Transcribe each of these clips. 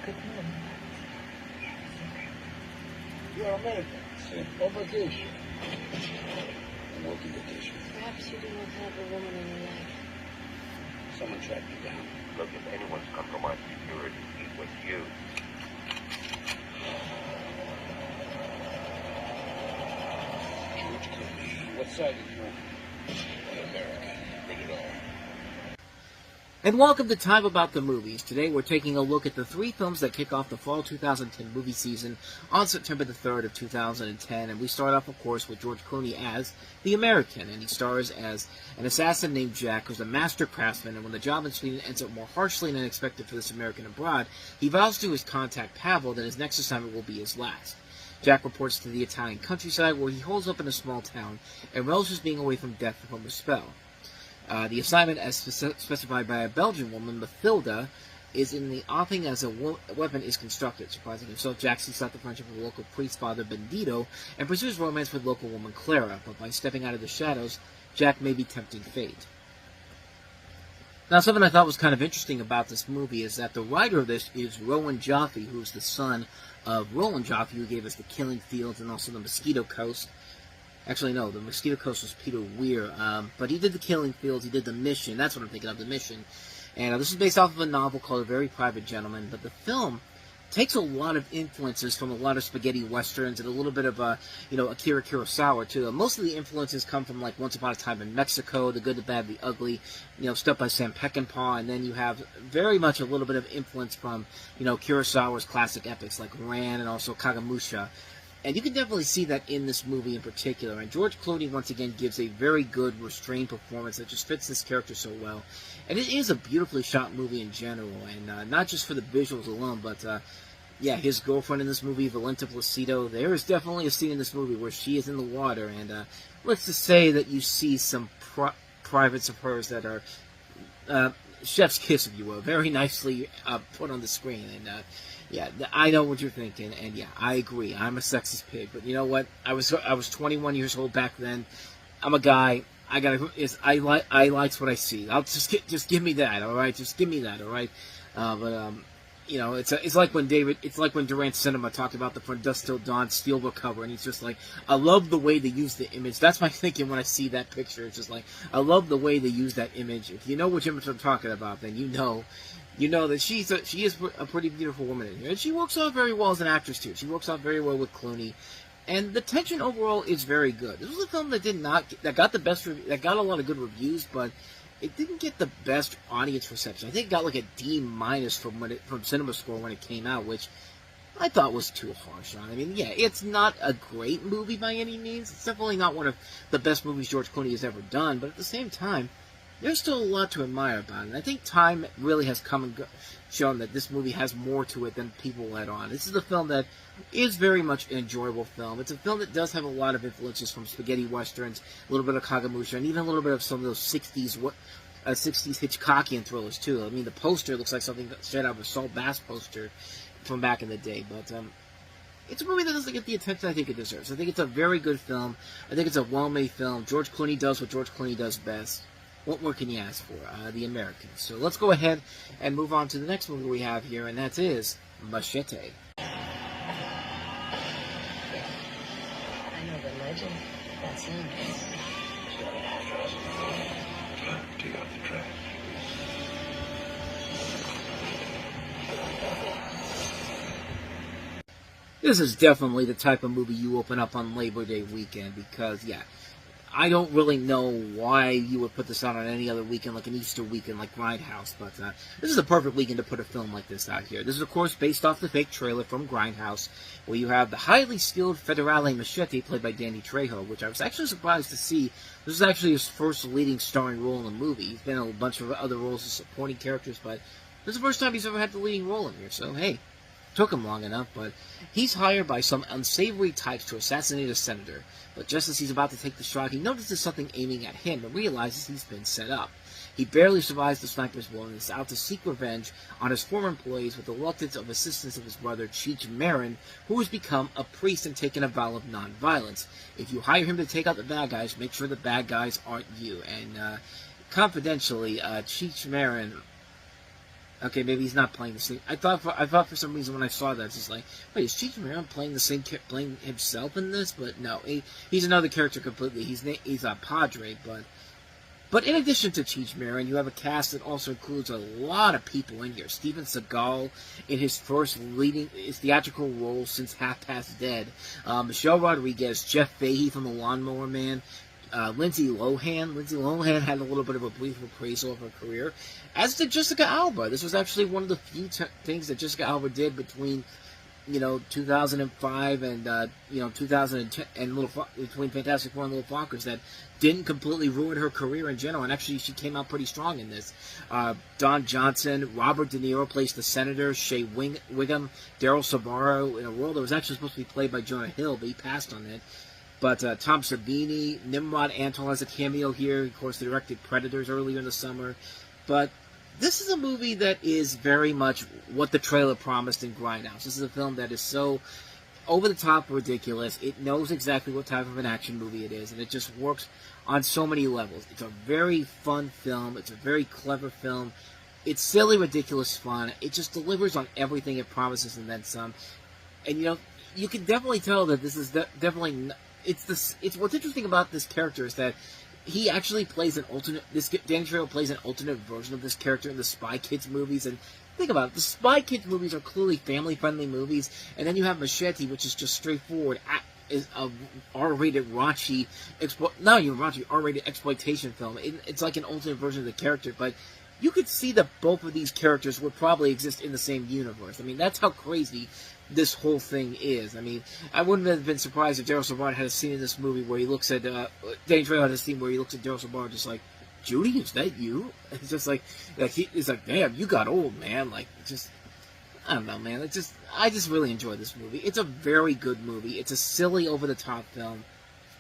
Good morning. You're American. Yeah. On vacation. I'm working vacation. Perhaps you do not have a woman in your life. Someone tracked me down. Look, if anyone's compromised security, it was you. George Clooney. What side are you on? The American. Rated R. And welcome to Time About the Movies. Today we're taking a look at the three films that kick off the fall 2010 movie season on September the 3rd of 2010. And we start off, of course, with George Clooney as the American. And he stars as an assassin named Jack, who's a master craftsman. And when the job in Sweden ends up more harshly than expected for this American abroad, he vows to his contact Pavel that his next assignment will be his last. Jack reports to the Italian countryside where he holds up in a small town and relishes being away from death from a spell. The assignment, as specified by a Belgian woman, Mathilda, is in the offing as a weapon is constructed. Surprising himself, Jack seeks out the friendship of the local priest, Father Bendito, and pursues romance with local woman Clara, but by stepping out of the shadows, Jack may be tempting fate. Now, something I thought was kind of interesting about this movie is that the writer of this is Rowan Joffe, who's the son of Roland Joffe, who gave us The Killing Fields and also The Mosquito Coast. Actually, no, The Mosquito Coast was Peter Weir, but he did The Killing Fields, he did The Mission, that's what I'm thinking of, The Mission. And this is based off of a novel called A Very Private Gentleman, but the film takes a lot of influences from a lot of spaghetti westerns and a little bit of, Akira Kurosawa, too. Most of the influences come from, like, Once Upon a Time in Mexico, The Good, the Bad, the Ugly, stuff by Sam Peckinpah, and then you have very much a little bit of influence from, Kurosawa's classic epics like Ran and also Kagemusha. And you can definitely see that in this movie in particular. And George Clooney, once again, gives a very good, restrained performance that just fits this character so well. And it is a beautifully shot movie in general. And not just for the visuals alone, but, his girlfriend in this movie, Valenta Placido, there is definitely a scene in this movie where she is in the water. And let's just say that you see some privates of hers that are chef's kiss, if you will, very nicely put on the screen. And, I know what you're thinking, and yeah, I agree. I'm a sexist pig, but you know what? I was 21 years old back then. I'm a guy. I like what I see. I'll just give me that, all right? Just give me that, all right? It's like when Durant Cinema talked about the From Dusk Till Dawn Steelbook cover, and he's just like, I love the way they use the image. That's my thinking when I see that picture. It's just like, I love the way they use that image. If you know which image I'm talking about, then you know that she is a pretty beautiful woman in here. And she works out very well as an actress, too. She works out very well with Clooney. And the tension overall is very good. This was a film that got a lot of good reviews, but it didn't get the best audience reception. I think it got like a D- from CinemaScore when it came out, which I thought was too harsh on. I mean, yeah, it's not a great movie by any means. It's definitely not one of the best movies George Clooney has ever done, but at the same time, there's still a lot to admire about it. And I think time really has come and shown that this movie has more to it than people let on. This is a film that is very much an enjoyable film. It's a film that does have a lot of influences from spaghetti westerns, a little bit of Kagemusha, and even a little bit of some of those 60s Hitchcockian thrillers, too. I mean, the poster looks like something straight out of a Saul Bass poster from back in the day. But it's a movie that doesn't get the attention I think it deserves. I think it's a very good film. I think it's a well-made film. George Clooney does what George Clooney does best. What more can you ask for? The Americans. So let's go ahead and move on to the next movie we have here, and that is Machete. I know the legend. That's him. Take out the trash. This is definitely the type of movie you open up on Labor Day weekend because, I don't really know why you would put this out on any other weekend, like an Easter weekend, like Grindhouse, but this is a perfect weekend to put a film like this out here. This is, of course, based off the fake trailer from Grindhouse, where you have the highly skilled Federale Machete, played by Danny Trejo, which I was actually surprised to see. This is actually his first leading starring role in the movie. He's been in a bunch of other roles as supporting characters, but this is the first time he's ever had the leading role in here, so hey. Took him long enough, but he's hired by some unsavory types to assassinate a senator. But just as he's about to take the shot, he notices something aiming at him and realizes he's been set up. He barely survives the sniper's blow and is out to seek revenge on his former employees with the reluctance of assistance of his brother, Cheech Marin, who has become a priest and taken a vow of non-violence. If you hire him to take out the bad guys, make sure the bad guys aren't you. And confidentially, Cheech Marin Okay, maybe he's not playing the same. I thought for some reason when I saw that, it's just like, wait, is Cheech Marin playing the same, playing himself in this? But no, he's another character completely. He's a Padre, but in addition to Cheech Marin, you have a cast that also includes a lot of people in here. Steven Seagal in his first his theatrical role since Half Past Dead. Michelle Rodriguez, Jeff Fahey from The Lawnmower Man. Lindsay Lohan. Lindsay Lohan had a little bit of a brief appraisal of her career, as did Jessica Alba. This was actually one of the few things that Jessica Alba did between, 2005 and 2010, and between Fantastic Four and Little Fockers, that didn't completely ruin her career in general. And actually, she came out pretty strong in this. Don Johnson, Robert De Niro plays the senator. Shea Wiggum, Daryl Sabaro in a role that was actually supposed to be played by Jonah Hill, but he passed on it. But Tom Savini, Nimrod Antal has a cameo here. Of course, they directed Predators earlier in the summer. But this is a movie that is very much what the trailer promised in Grindhouse. This is a film that is so over-the-top ridiculous. It knows exactly what type of an action movie it is, and it just works on so many levels. It's a very fun film. It's a very clever film. It's silly, ridiculous fun. It just delivers on everything it promises and then some. And, you can definitely tell that this is definitely... It's what's interesting about this character is that he actually plays an alternate. Danny Trejo plays an alternate version of this character in the Spy Kids movies. And think about it, the Spy Kids movies are clearly family-friendly movies, and then you have Machete, which is just straightforward, is a R-rated raunchy, not even raunchy, R-rated exploitation film. It's like an alternate version of the character, but you could see that both of these characters would probably exist in the same universe. I mean, that's how crazy this whole thing is. I mean, I wouldn't have been surprised if Daryl Sabaro had a scene in this movie where he looks at Danny Trejo had a scene where he looks at Daryl Sabaro just like, Judy, is that you? It's just like he's like, damn, you got old, man. Like, just, I don't know, man. I just really enjoy this movie. It's a very good movie. It's a silly, over-the-top film.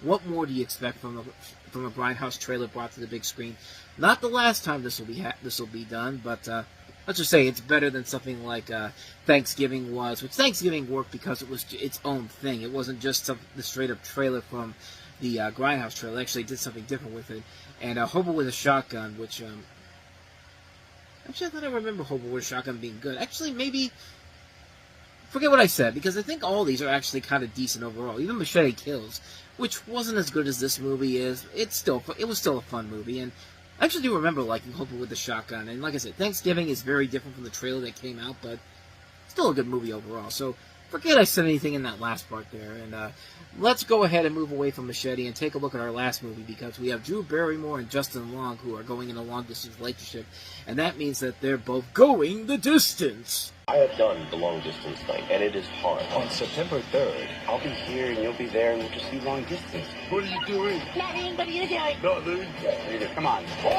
What more do you expect from a Grindhouse trailer brought to the big screen? Not the last time this will be done, but let's just say it's better than something like Thanksgiving was, which Thanksgiving worked because it was its own thing. It wasn't just the straight-up trailer from the Grindhouse trailer. It actually did something different with it. And Hobo with a Shotgun, which, actually I thought I remember Hobo with a Shotgun being good. Actually, maybe, forget what I said, because I think all these are actually kind of decent overall. Even Machete Kills, which wasn't as good as this movie is, it was still a fun movie, and I actually do remember liking Hobo with the Shotgun. And like I said, Thanksgiving is very different from the trailer that came out, but still a good movie overall. So forget I said anything in that last part there. And let's go ahead and move away from Machete and take a look at our last movie, because we have Drew Barrymore and Justin Long who are going in a long-distance relationship. And that means that they're both going the distance. I have done the long-distance thing, and it is hard. On September 3rd, I'll be here, and you'll be there, and we'll just be long-distance. what are you doing? Nothing, what are you doing? Nothing. Come on. 4!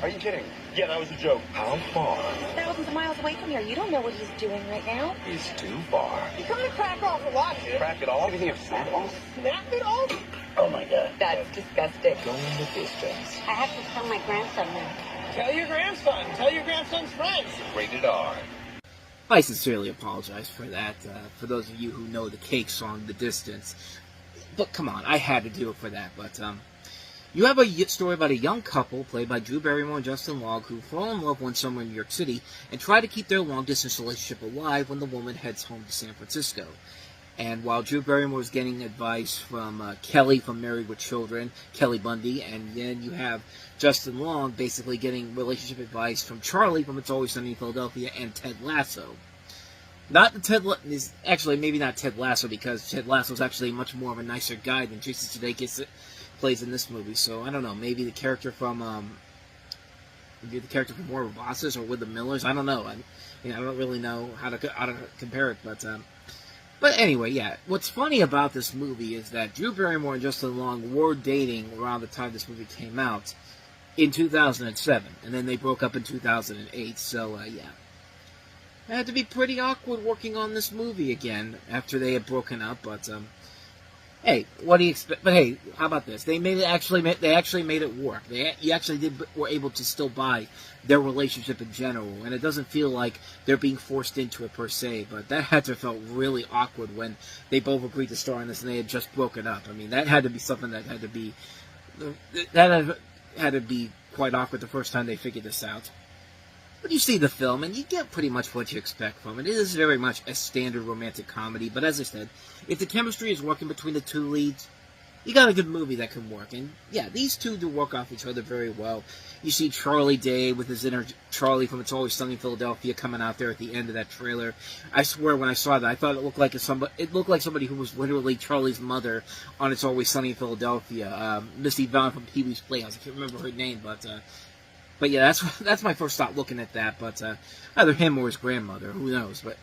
Are you kidding? Yeah, that was a joke. How far? Thousands of miles away from here. You don't know what he's doing right now. Is too far. You coming to crack off a lot, kid? Crack it all? Everything of snap off? Snap it off? Oh my god. That's disgusting. Going the distance. I have to tell my grandson now. Tell your grandson. Tell your grandson's friends. Rated R. I sincerely apologize for that, for those of you who know the Cake song, The Distance. But come on, I had to do it for that. But you have a story about a young couple, played by Drew Barrymore and Justin Long, who fall in love one summer in New York City and try to keep their long-distance relationship alive when the woman heads home to San Francisco. And while Drew Barrymore is getting advice from Kelly from Married with Children, Kelly Bundy, and then you have Justin Long basically getting relationship advice from Charlie from It's Always Sunny in Philadelphia and Ted Lasso. Actually, maybe not Ted Lasso, because Ted Lasso is actually much more of a nicer guy than Jason Sudeikis plays in this movie. So I don't know, maybe the character from More Bosses or With the Millers. I don't know. I don't really know how to compare it, But anyway, yeah, what's funny about this movie is that Drew Barrymore and Justin Long were dating around the time this movie came out in 2007, and then they broke up in 2008, so, yeah. It had to be pretty awkward working on this movie again after they had broken up, but, hey, what do you expect? But hey, how about this? They actually made it work. You actually were able to still buy their relationship in general, and it doesn't feel like they're being forced into it per se, but that had to have felt really awkward when they both agreed to star in this and they had just broken up. I mean, that had to be something that had to be quite awkward the first time they figured this out. But you see the film, and you get pretty much what you expect from it. It is very much a standard romantic comedy, but as I said, if the chemistry is working between the two leads, you got a good movie that can work. And yeah, these two do work off each other very well. You see Charlie Day with his inner Charlie from It's Always Sunny in Philadelphia coming out there at the end of that trailer. I swear when I saw that, I thought it looked like somebody who was literally Charlie's mother on It's Always Sunny in Philadelphia. Misty Vaughn from Pee-wee's Playhouse. I can't remember her name, but yeah, that's my first thought looking at that. But either him or his grandmother, who knows? But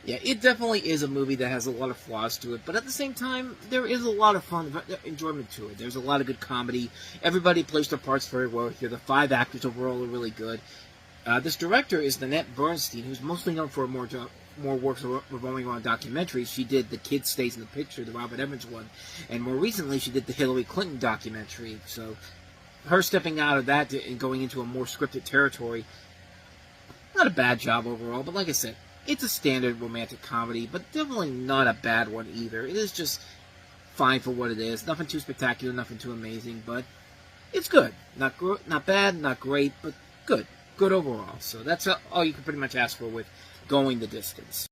yeah, it definitely is a movie that has a lot of flaws to it. But at the same time, there is a lot of fun, enjoyment to it. There's a lot of good comedy. Everybody plays their parts very well here. The 5 actors overall are really good. This director is Nanette Bernstein, who's mostly known for more works revolving around documentaries. She did The Kid Stays in the Picture, the Robert Evans one, and more recently she did the Hillary Clinton documentary. So her stepping out of that and going into a more scripted territory, not a bad job overall, but like I said, it's a standard romantic comedy, but definitely not a bad one either. It is just fine for what it is. Nothing too spectacular, nothing too amazing, but it's good. Not bad, not great, but good. Good overall. So that's all you can pretty much ask for with Going the Distance.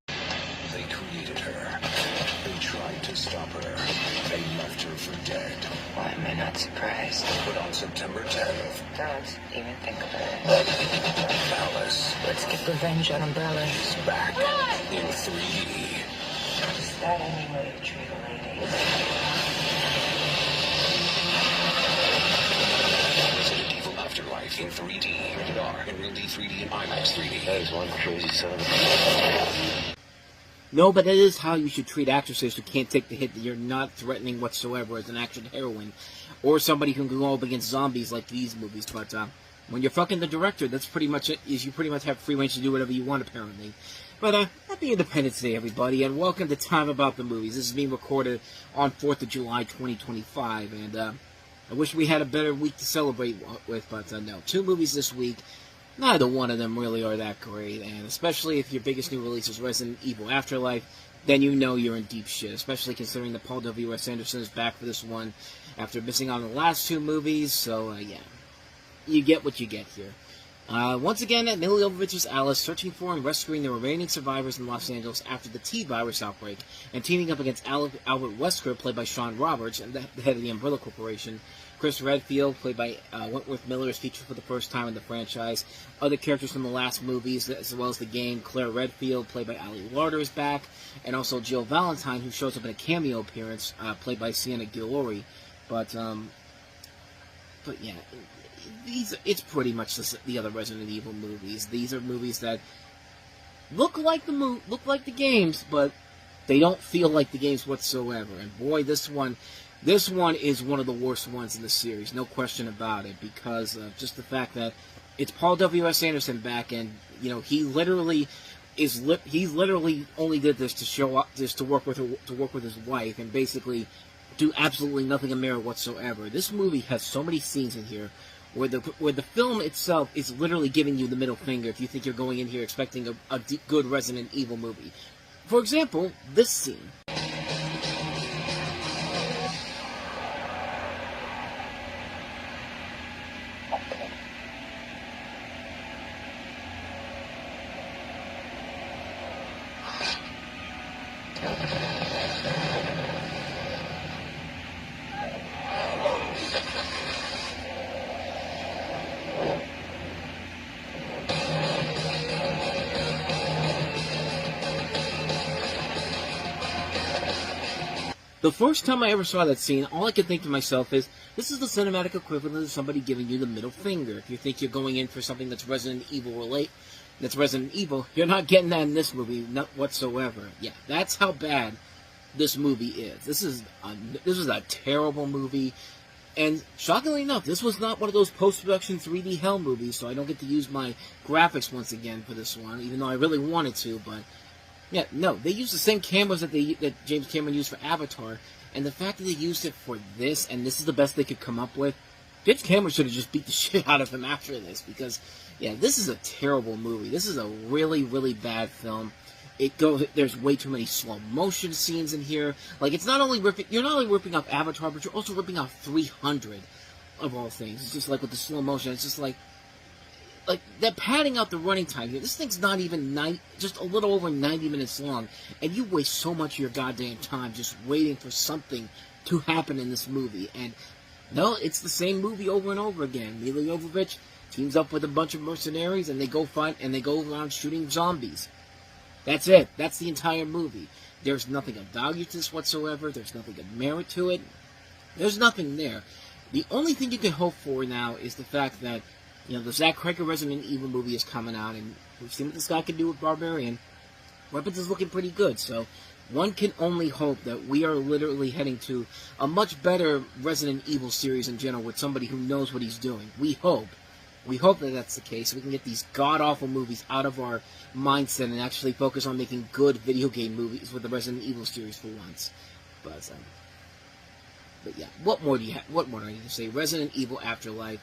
They created her. They tried to stop her. They left her for dead. Why am I not surprised? But on September 10th, Don't even think about it. Alice Let's get revenge on Umbrella. is back in 3D. Is that any way to treat a lady? Resident Evil Afterlife in 3D. Rated R. In Real D 3D and IMAX 3D. That is one crazy son of a... No, but it is how you should treat actresses who can't take the hit, that you're not threatening whatsoever as an action heroine, or somebody who can go up against zombies like these movies. But when you're fucking the director, that's pretty much it. Is you pretty much have free range to do whatever you want, apparently. But happy Independence Day, everybody, and welcome to Time About the Movies. This is being recorded on 4th of July, 2025, and I wish we had a better week to celebrate with, but no. 2 movies this week. Neither one of them really are that great, and especially if your biggest new release is Resident Evil Afterlife, then you know you're in deep shit, especially considering that Paul W.S. Anderson is back for this one after missing on the last 2 movies, so yeah, you get what you get here. Once again, Milla Jovovich's Alice, searching for and rescuing the remaining survivors in Los Angeles after the T-virus outbreak, and teaming up against Albert Wesker, played by Sean Roberts, and the head of the Umbrella Corporation. Chris Redfield, played by Wentworth Miller, is featured for the first time in the franchise. Other characters from the last movies, as well as the game, Claire Redfield, played by Ali Larter, is back, and also Jill Valentine, who shows up in a cameo appearance, played by Sienna Guillory. But yeah, it's pretty much the other Resident Evil movies. These are movies that look like the games, but they don't feel like the games whatsoever. And boy, this one is one of the worst ones in the series, no question about it, because of just the fact that it's Paul W.S. Anderson back, and you know he literally only did this to show up, just to work with his wife, and basically do absolutely nothing in merit whatsoever. This movie has so many scenes in here where the film itself is literally giving you the middle finger if you think you're going in here expecting a good Resident Evil movie. For example, this scene. The first time I ever saw that scene, all I could think to myself is, this is the cinematic equivalent of somebody giving you the middle finger. If you think you're going in for something that's Resident Evil, you're not getting that in this movie, not whatsoever. Yeah, that's how bad this movie is. This is a terrible movie, and shockingly enough, this was not one of those post-production 3D hell movies, so I don't get to use my graphics once again for this one, even though I really wanted to, but yeah, no, they used the same cameras that James Cameron used for Avatar, and the fact that they used it for this, and this is the best they could come up with, James Cameron should have just beat the shit out of him after this, because, yeah, this is a terrible movie. This is a really, really bad film. There's way too many slow motion scenes in here. Like, you're not only ripping off Avatar, but you're also ripping off 300 of all things. It's just like with the slow motion, it's just like, like, they're padding out the running time here. This thing's not even just a little over 90 minutes long, and you waste so much of your goddamn time just waiting for something to happen in this movie. And no, it's the same movie over and over again. Milla Jovovich teams up with a bunch of mercenaries, and they go around shooting zombies. That's it. That's the entire movie. There's nothing of value to this whatsoever. There's nothing of merit to it. There's nothing there. The only thing you can hope for now is the fact that, you know, the Zack Cregger Resident Evil movie is coming out, and we've seen what this guy can do with Barbarian. Weapons is looking pretty good, so one can only hope that we are literally heading to a much better Resident Evil series in general with somebody who knows what he's doing. We hope. We hope that that's the case. We can get these god-awful movies out of our mindset and actually focus on making good video game movies with the Resident Evil series for once. But yeah, what more do I need to say? Resident Evil Afterlife,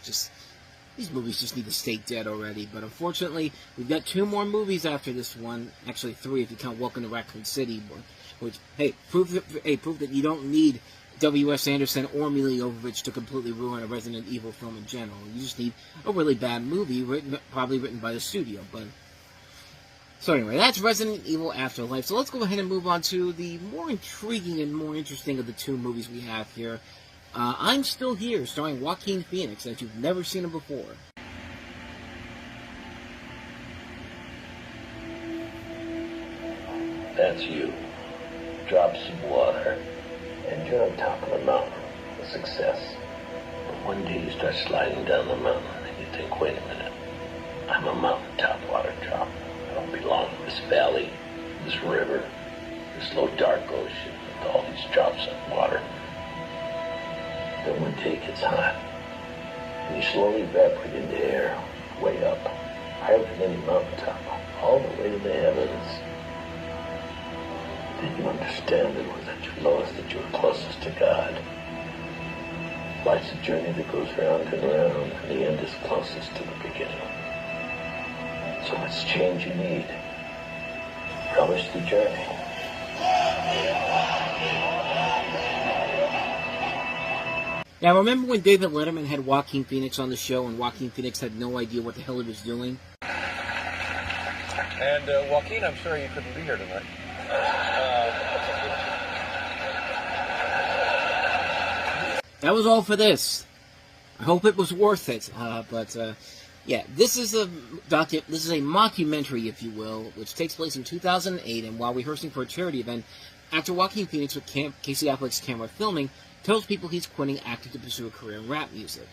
these movies just need to stay dead already. But unfortunately, we've got 2 more movies after this one. Actually 3 if you count Welcome to Raccoon City. Which, hey, prove that you don't need W.S. Anderson or Milla Jovovich to completely ruin a Resident Evil film in general. You just need a really bad movie, probably written by the studio. So anyway, that's Resident Evil Afterlife. So let's go ahead and move on to the more intriguing and more interesting of the 2 movies we have here. I'm Still Here, starring Joaquin Phoenix, as you've never seen him before. That's you. Drop some water, and you're on top of the mountain. A success. But one day you start sliding down the mountain, and you think, wait a minute. I'm a mountaintop water drop. I don't belong in this valley, this river, this low dark ocean with all these drops of water. Then one day it gets hot, and you slowly evaporate into air, way up, higher than any mountaintop, all the way to the heavens. Then you understand that it was at your lowest that you were closest to God. Life's a journey that goes round and round, and the end is closest to the beginning. So much change you need. Relish the journey. Now, remember when David Letterman had Joaquin Phoenix on the show, and Joaquin Phoenix had no idea what the hell he was doing? And, Joaquin, I'm sorry you couldn't be here tonight. That was all for this. I hope it was worth it. Yeah, this is a mockumentary, if you will, which takes place in 2008, and while rehearsing for a charity event, actor Joaquin Phoenix, with Casey Affleck's camera filming, tells people he's quitting acting to pursue a career in rap music.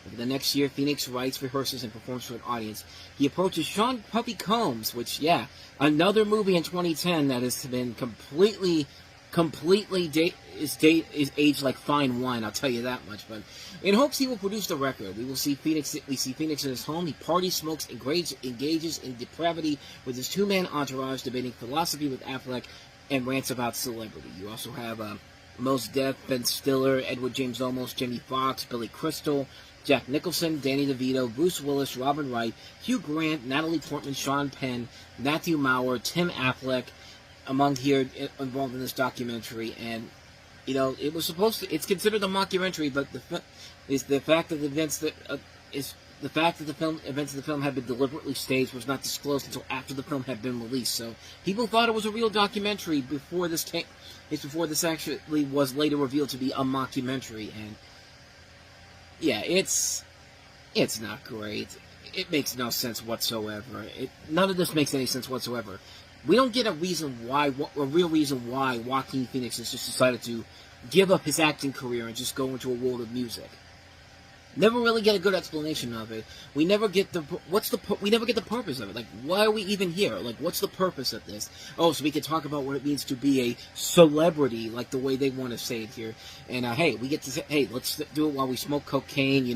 Over the next year, Phoenix writes, rehearses, and performs for an audience. He approaches Sean Puffy Combs, which, yeah, another movie in 2010 that has been completely is aged like fine wine, I'll tell you that much. But in hopes he will produce the record, we see Phoenix in his home. He parties, smokes, engages in depravity with his 2-man entourage, debating philosophy with Affleck, and rants about celebrity. You also have Mos Def, Ben Stiller, Edward James Olmos, Jamie Foxx, Billy Crystal, Jack Nicholson, Danny DeVito, Bruce Willis, Robin Wright, Hugh Grant, Natalie Portman, Sean Penn, Matthew Maurer, Tim Affleck, among here involved in this documentary. And you know, it's considered a mockumentary, but the fact that the events of the film had been deliberately staged was not disclosed until after the film had been released. So people thought it was a real documentary before this actually was later revealed to be a mockumentary. And yeah, it's not great. It makes no sense whatsoever. None of this makes any sense whatsoever. We don't get a real reason why Joaquin Phoenix has just decided to give up his acting career and just go into a world of music. Never really get a good explanation of it. We never get the purpose of it. Like, why are we even here? Like, what's the purpose of this? Oh, so we can talk about what it means to be a celebrity, like the way they want to say it here. And hey, we get to say, hey, let's do it while we smoke cocaine.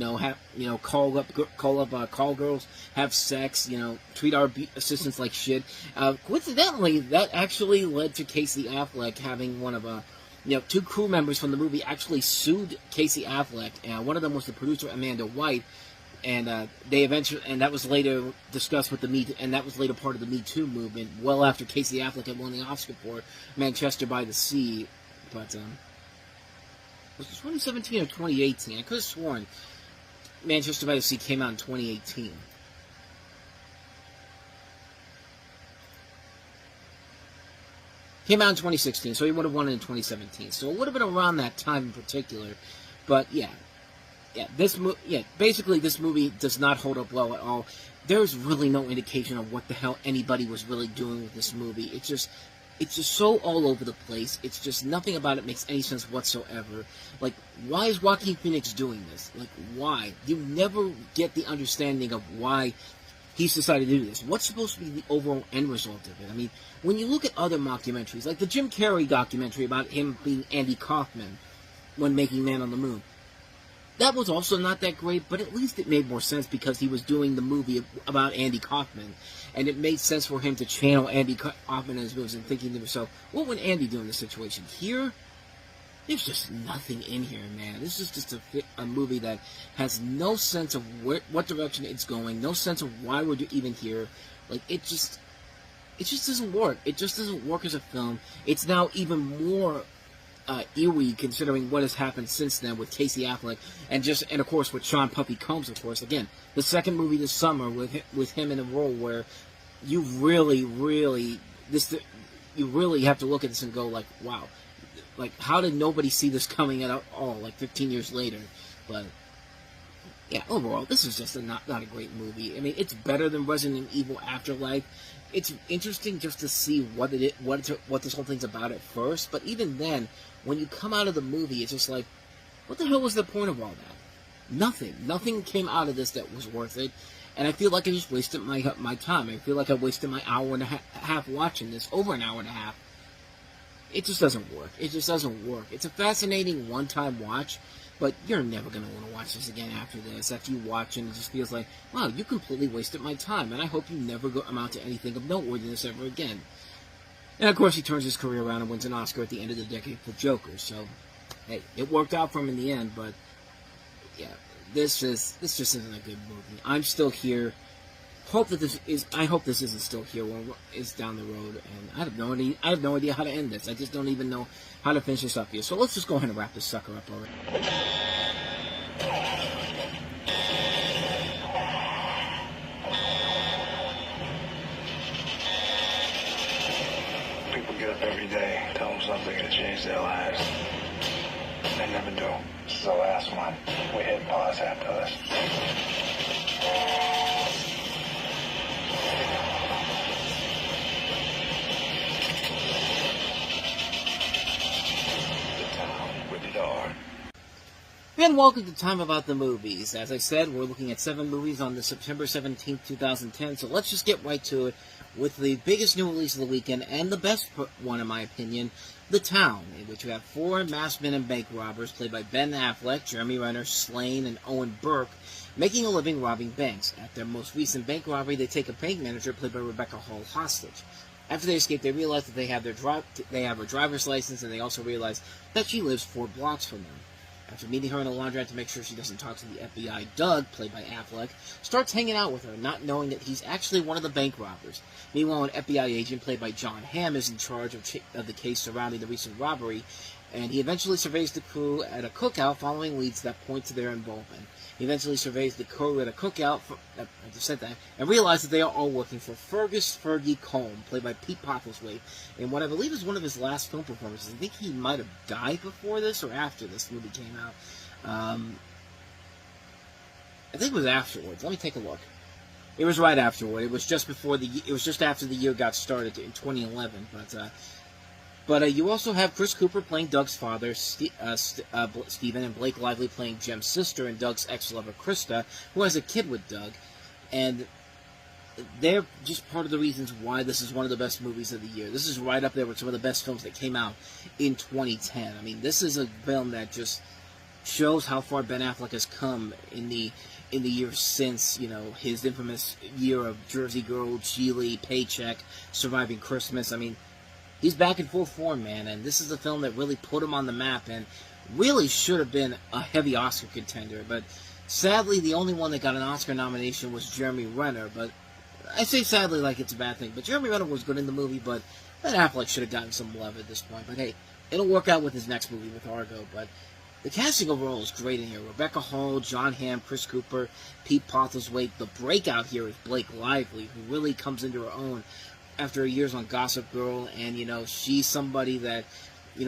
Call call girls, have sex. Treat our assistants like shit. Coincidentally, that actually led to Casey Affleck having one of 2 crew members from the movie actually sued Casey Affleck. One of them was the producer Amanda White, and that was later discussed with that was later part of the Me Too movement. Well after Casey Affleck had won the Oscar for Manchester by the Sea, but was it 2017 or 2018? I could have sworn Manchester by the Sea came out in 2018. Came out in 2016, so he would have won it in 2017. So it would have been around that time in particular. But yeah, basically this movie does not hold up well at all. There's really no indication of what the hell anybody was really doing with this movie. It's just so all over the place. It's just nothing about it makes any sense whatsoever. Like, why is Joaquin Phoenix doing this? Like, why? You never get the understanding of why he's decided to do this. What's supposed to be the overall end result of it? I mean, when you look at other mockumentaries, like the Jim Carrey documentary about him being Andy Kaufman when making Man on the Moon, that was also not that great, but at least it made more sense because he was doing the movie about Andy Kaufman, and it made sense for him to channel Andy Kaufman in his movies and thinking to himself, what would Andy do in this situation? Here, there's just nothing in here, man. This is just a movie that has no sense of what direction it's going, no sense of why we're even here. Like, it just doesn't work. It just doesn't work as a film. It's now even more eerie considering what has happened since then with Casey Affleck and of course with Sean Puffy Combs, of course. Again, the second movie this summer with him in a role where you really have to look at this and go like, wow, like how did nobody see this coming at all? Like 15 years later, but yeah, overall this is just not a great movie. I mean, it's better than Resident Evil Afterlife. It's interesting just to see what this whole thing's about at first, but even then, when you come out of the movie, it's just like, what the hell was the point of all that? Nothing came out of this that was worth it, and I feel like I just wasted my time. I feel like I wasted my hour and a half watching this, over an hour and a half. It just doesn't work. It just doesn't work. It's a fascinating one-time watch, but you're never going to want to watch this again after this. After you watch it, it just feels like, wow, you completely wasted my time, and I hope you never amount to anything of noteworthiness ever again. And of course, he turns his career around and wins an Oscar at the end of the decade for Joker. So, hey, it worked out for him in the end, but yeah, this just isn't a good movie. I'm still here. I hope this isn't still here when it's down the road, and I have no idea how to end this. I just don't even know how to finish this up here. So let's just go ahead and wrap this sucker up already. People get up every day, tell them something to change their lives. They never do. This is the last one. We hit pause after this. And welcome to Time About the Movies. As I said, we're looking at 7 movies on the September 17th, 2010, so let's just get right to it with the biggest new release of the weekend, and the best one, in my opinion, The Town, in which we have 4 masked men and bank robbers, played by Ben Affleck, Jeremy Renner, Slane, and Owen Burke, making a living robbing banks. At their most recent bank robbery, they take a bank manager, played by Rebecca Hall, hostage. After they escape, they realize that they have her driver's license, and they also realize that she lives 4 blocks from them. After meeting her in a laundromat to make sure she doesn't talk to the FBI, Doug, played by Affleck, starts hanging out with her, not knowing that he's actually one of the bank robbers. Meanwhile, an FBI agent, played by John Hamm, is in charge of the case surrounding the recent robbery, and he eventually surveys the crew at a cookout following leads that point to their involvement. He eventually surveys the crew at a cookout, and realizes that they are all working for Fergie Colm, played by Pete Postlethwaite, in what I believe is one of his last film performances. I think he might have died before this or after this movie came out. I think it was afterwards. Let me take a look. It was right afterward. It was just after the year got started in 2011. But you also have Chris Cooper playing Doug's father, Stephen, and Blake Lively playing Jem's sister and Doug's ex-lover, Krista, who has a kid with Doug. And they're just part of the reasons why this is one of the best movies of the year. This is right up there with some of the best films that came out in 2010. I mean, this is a film that just shows how far Ben Affleck has come in the years since, his infamous year of Jersey Girl, Geely, Paycheck, Surviving Christmas. I mean, he's back in full form, man, and this is a film that really put him on the map and really should have been a heavy Oscar contender. But sadly, the only one that got an Oscar nomination was Jeremy Renner. But I say sadly like it's a bad thing. But Jeremy Renner was good in the movie, but Ben Affleck should have gotten some love at this point. But hey, it'll work out with his next movie with Argo. But the casting overall is great in here. Rebecca Hall, John Hamm, Chris Cooper, Pete Postlethwaite. The breakout here is Blake Lively, who really comes into her own after years on Gossip Girl, and she's somebody that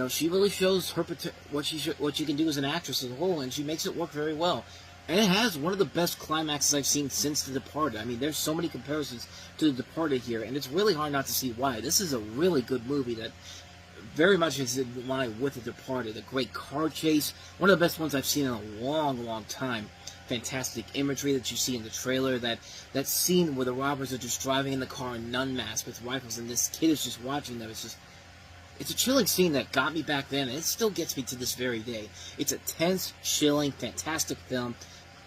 she really shows what she can do as an actress as a whole, and she makes it work very well. And it has one of the best climaxes I've seen since The Departed. I mean, there's so many comparisons to The Departed here, and it's really hard not to see why. This is a really good movie that very much is in line with The Departed. A great car chase, one of the best ones I've seen in a long, long time. Fantastic imagery that you see in the trailer. That scene where the robbers are just driving in the car in nun masks with rifles, and this kid is just watching them. It's a chilling scene that got me back then, and it still gets me to this very day. It's a tense, chilling, fantastic film.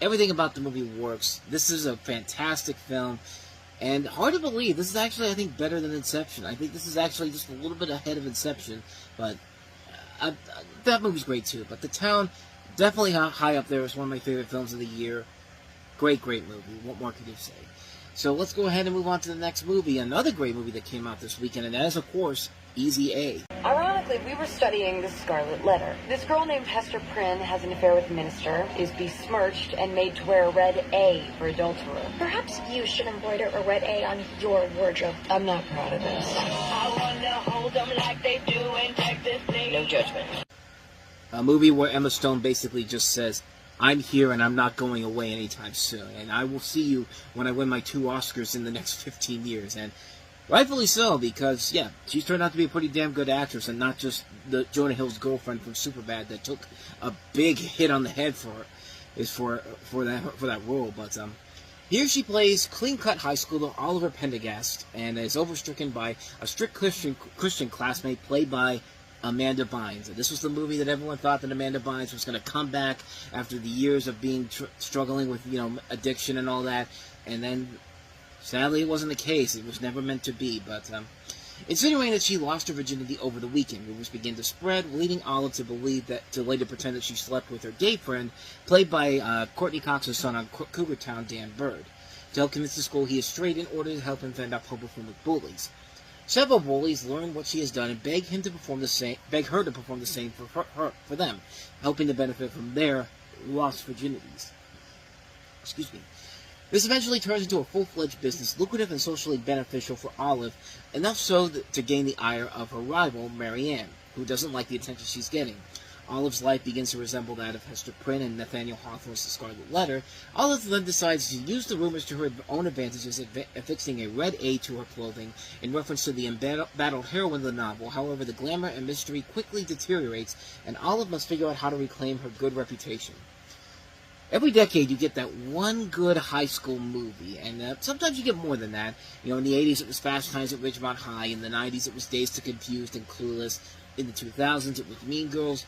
Everything about the movie works. This is a fantastic film, and hard to believe, this is actually, I think, better than Inception. I think this is actually just a little bit ahead of Inception, but that movie's great too. But The Town, definitely high up there as one of my favorite films of the year. Great, great movie. What more could you say? So let's go ahead and move on to the next movie. Another great movie that came out this weekend, and that is, of course, Easy A. Ironically, we were studying the Scarlet Letter. This girl named Hester Prynne has an affair with the minister, is besmirched, and made to wear a red A for adulterer. Perhaps you should embroider a red A on your wardrobe. I'm not proud of this. I wanna hold them like they do in Texas. No judgment. A movie where Emma Stone basically just says, I'm here and I'm not going away anytime soon, and I will see you when I win my 2 Oscars in the next 15 years, and rightfully so, because, yeah, she's turned out to be a pretty damn good actress, and not just the Jonah Hill's girlfriend from Superbad that took a big hit on the head for that role. But here she plays clean-cut high schooler Oliver Pendergast, and is overstricken by a strict Christian classmate played by Amanda Bynes. And this was the movie that everyone thought that Amanda Bynes was going to come back after the years of being struggling with addiction and all that, and then sadly, it wasn't the case. It was never meant to be, but insinuating that she lost her virginity over the weekend. Rumors begin to spread, leading Olive to later pretend that she slept with her gay friend, played by Courtney Cox's son on Cougar Town, Dan Bird, to help convince the school he is straight in order to help him fend off homophobic bullies. Several bullies learn what she has done and beg her to perform the same for them, helping to benefit from their lost virginities. Excuse me. This eventually turns into a full-fledged business, lucrative and socially beneficial for Olive, enough so to gain the ire of her rival, Marianne, who doesn't like the attention she's getting. Olive's life begins to resemble that of Hester Prynne and Nathaniel Hawthorne's The Scarlet Letter. Olive then decides to use the rumors to her own advantages, affixing a red A to her clothing in reference to the embattled heroine of the novel. However, the glamour and mystery quickly deteriorates, and Olive must figure out how to reclaim her good reputation. Every decade you get that one good high school movie, and sometimes you get more than that. In the 80s it was Fast Times at Ridgemont High, in the 90s it was Dazed to Confused and Clueless, in the 2000s it was Mean Girls.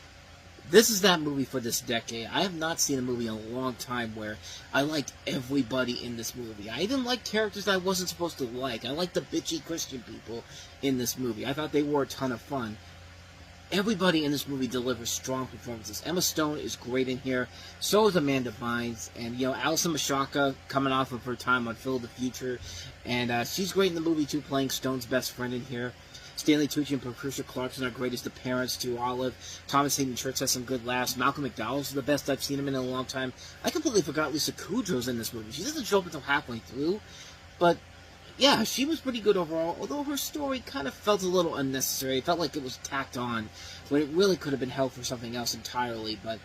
This is that movie for this decade. I have not seen a movie in a long time where I liked everybody in this movie. I even liked characters that I wasn't supposed to like. I liked the bitchy Christian people in this movie. I thought they were a ton of fun. Everybody in this movie delivers strong performances. Emma Stone is great in here. So is Amanda Bynes. And, Alison Mashaka coming off of her time on Phil of the Future. And she's great in the movie, too, playing Stone's best friend in here. Stanley Tucci and Patricia Clarkson are great as the parents to Olive. Thomas Hayden Church has some good laughs. Malcolm McDowell's the best I've seen him in a long time. I completely forgot Lisa Kudrow's in this movie. She doesn't show up until halfway through. But yeah, she was pretty good overall, although her story kind of felt a little unnecessary. It felt like it was tacked on, when it really could have been held for something else entirely. But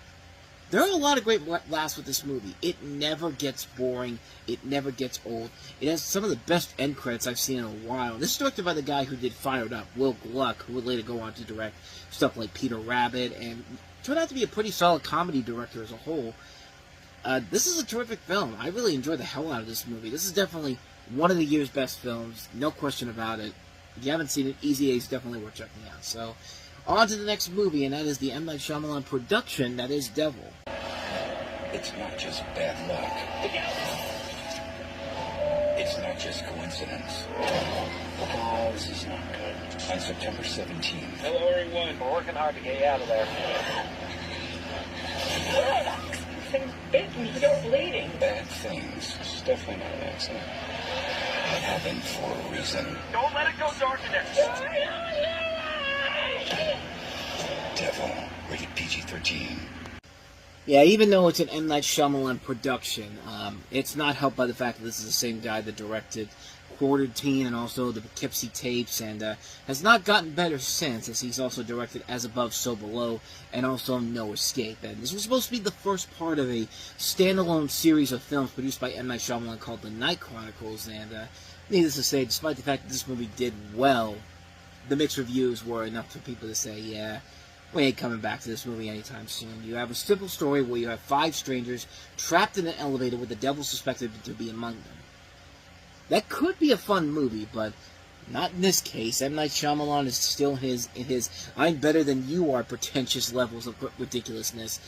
there are a lot of great laughs with this movie. It never gets boring. It never gets old. It has some of the best end credits I've seen in a while. This is directed by the guy who did Fired Up, Will Gluck, who would later go on to direct stuff like Peter Rabbit, and turned out to be a pretty solid comedy director as a whole. This is a terrific film. I really enjoyed the hell out of this movie. This is definitely one of the year's best films, no question about it. If you haven't seen it, Easy A is definitely worth checking out. So, on to the next movie, and that is the M. Night Shyamalan production, that is Devil. It's not just bad luck. It's not just coincidence. Oh, this is not good. On September 17th. Hello, everyone. We're working hard to get you out of there. Things bit me. You're bleeding. Bad things. It's definitely not an accident. It happened for a reason. Don't let it go dark in there. Devil, rated PG-13. Yeah, even though it's an M. Night Shyamalan production, it's not helped by the fact that this is the same guy that directed Quartered Teen and also the Poughkeepsie Tapes, and has not gotten better since, as he's also directed As Above, So Below, and also No Escape. And this was supposed to be the first part of a standalone series of films produced by M. Night Shyamalan called The Night Chronicles, and needless to say, despite the fact that this movie did well, the mixed reviews were enough for people to say, yeah, we ain't coming back to this movie anytime soon. You have a simple story where you have 5 strangers trapped in an elevator with the devil suspected to be among them. That could be a fun movie, but not in this case. M. Night Shyamalan is still in his I'm better than you are pretentious levels of ridiculousness,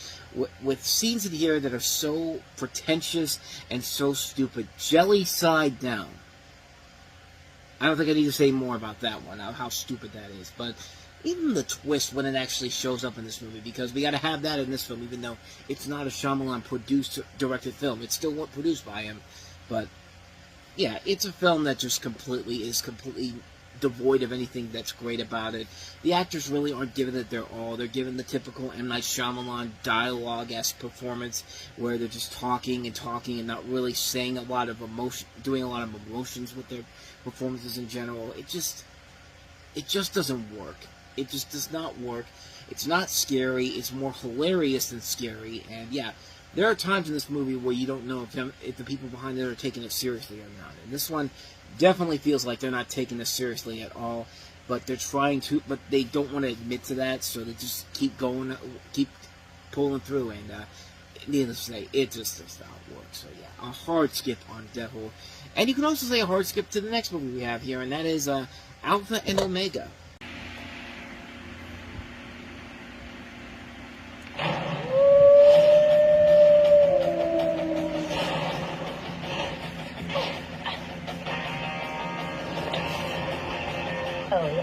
with scenes in here that are so pretentious and so stupid. Jelly side down. I don't think I need to say more about that one, how stupid that is, but even the twist when it actually shows up in this movie, because we got to have that in this film, even though it's not a Shyamalan produced, directed film. It's still produced by him, but yeah, it's a film that just is completely devoid of anything that's great about it. The actors really aren't giving it their all. They're giving the typical M. Night Shyamalan dialogue-esque performance where they're just talking and not really saying a lot of emotion, doing a lot of emotions with their performances in general. It just doesn't work. It just does not work. It's not scary. It's more hilarious than scary. And yeah, there are times in this movie where you don't know if the people behind it are taking it seriously or not. And this one definitely feels like they're not taking this seriously at all. But they're trying to, but they don't want to admit to that, so they just keep going, keep pulling through. And needless to say, it just does not work. So yeah, a hard skip on Devil. And you can also say a hard skip to the next movie we have here, and that is Alpha and Omega. Oh, yeah.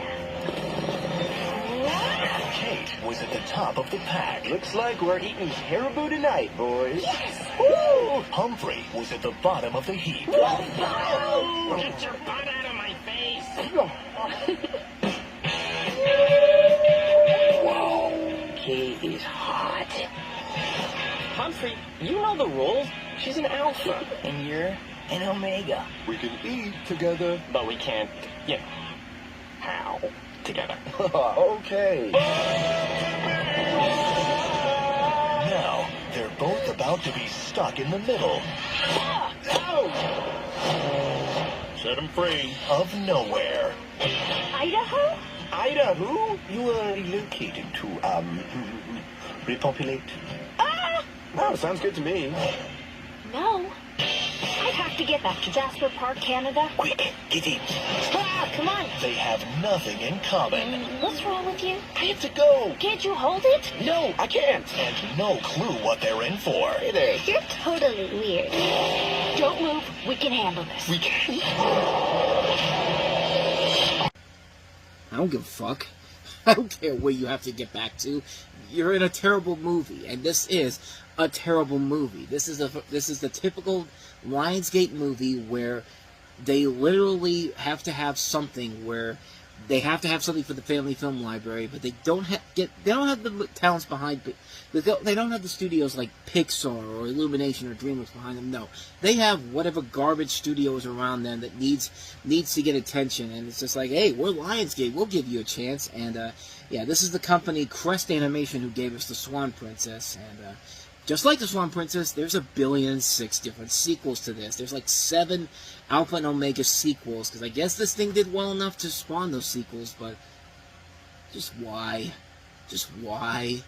Kate was at the top of the pack. Looks like we're eating caribou tonight, boys. Yes! Woo! Humphrey was at the bottom of the heap. Get your butt out of my face! Wow. Kate is hot. Humphrey, you know the rules. She's an alpha. And you're an omega. We can eat together. But we can't, how together. Okay. Now, they're both about to be stuck in the middle. Set him free. Of nowhere. Idaho? Idaho? You are relocated to, repopulate? Oh, sounds good to me. No. I have to get back to Jasper Park, Canada. Quick, get in. Come on. They have nothing in common. What's wrong with you? I have to go. Can't you hold it? No, I can't. And no clue what they're in for. Hey there. You're totally weird. Don't move. We can handle this. We can. I don't give a fuck. I don't care where you have to get back to. You're in a terrible movie, and this is a terrible movie. This is the typical Lionsgate movie where they literally have to have something where they have to have something for the family film library, but they don't have the talents behind it. They don't have the studios like Pixar or Illumination or DreamWorks behind them. No, they have whatever garbage studios around them that needs to get attention, and it's just like, hey, we're Lionsgate, we'll give you a chance. And yeah, this is the company Crest Animation who gave us the Swan Princess, and just like the Swan Princess, there's 1,000,000,006 different sequels to this. There's like 7 Alpha and Omega sequels, because I guess this thing did well enough to spawn those sequels, but just why? Just why?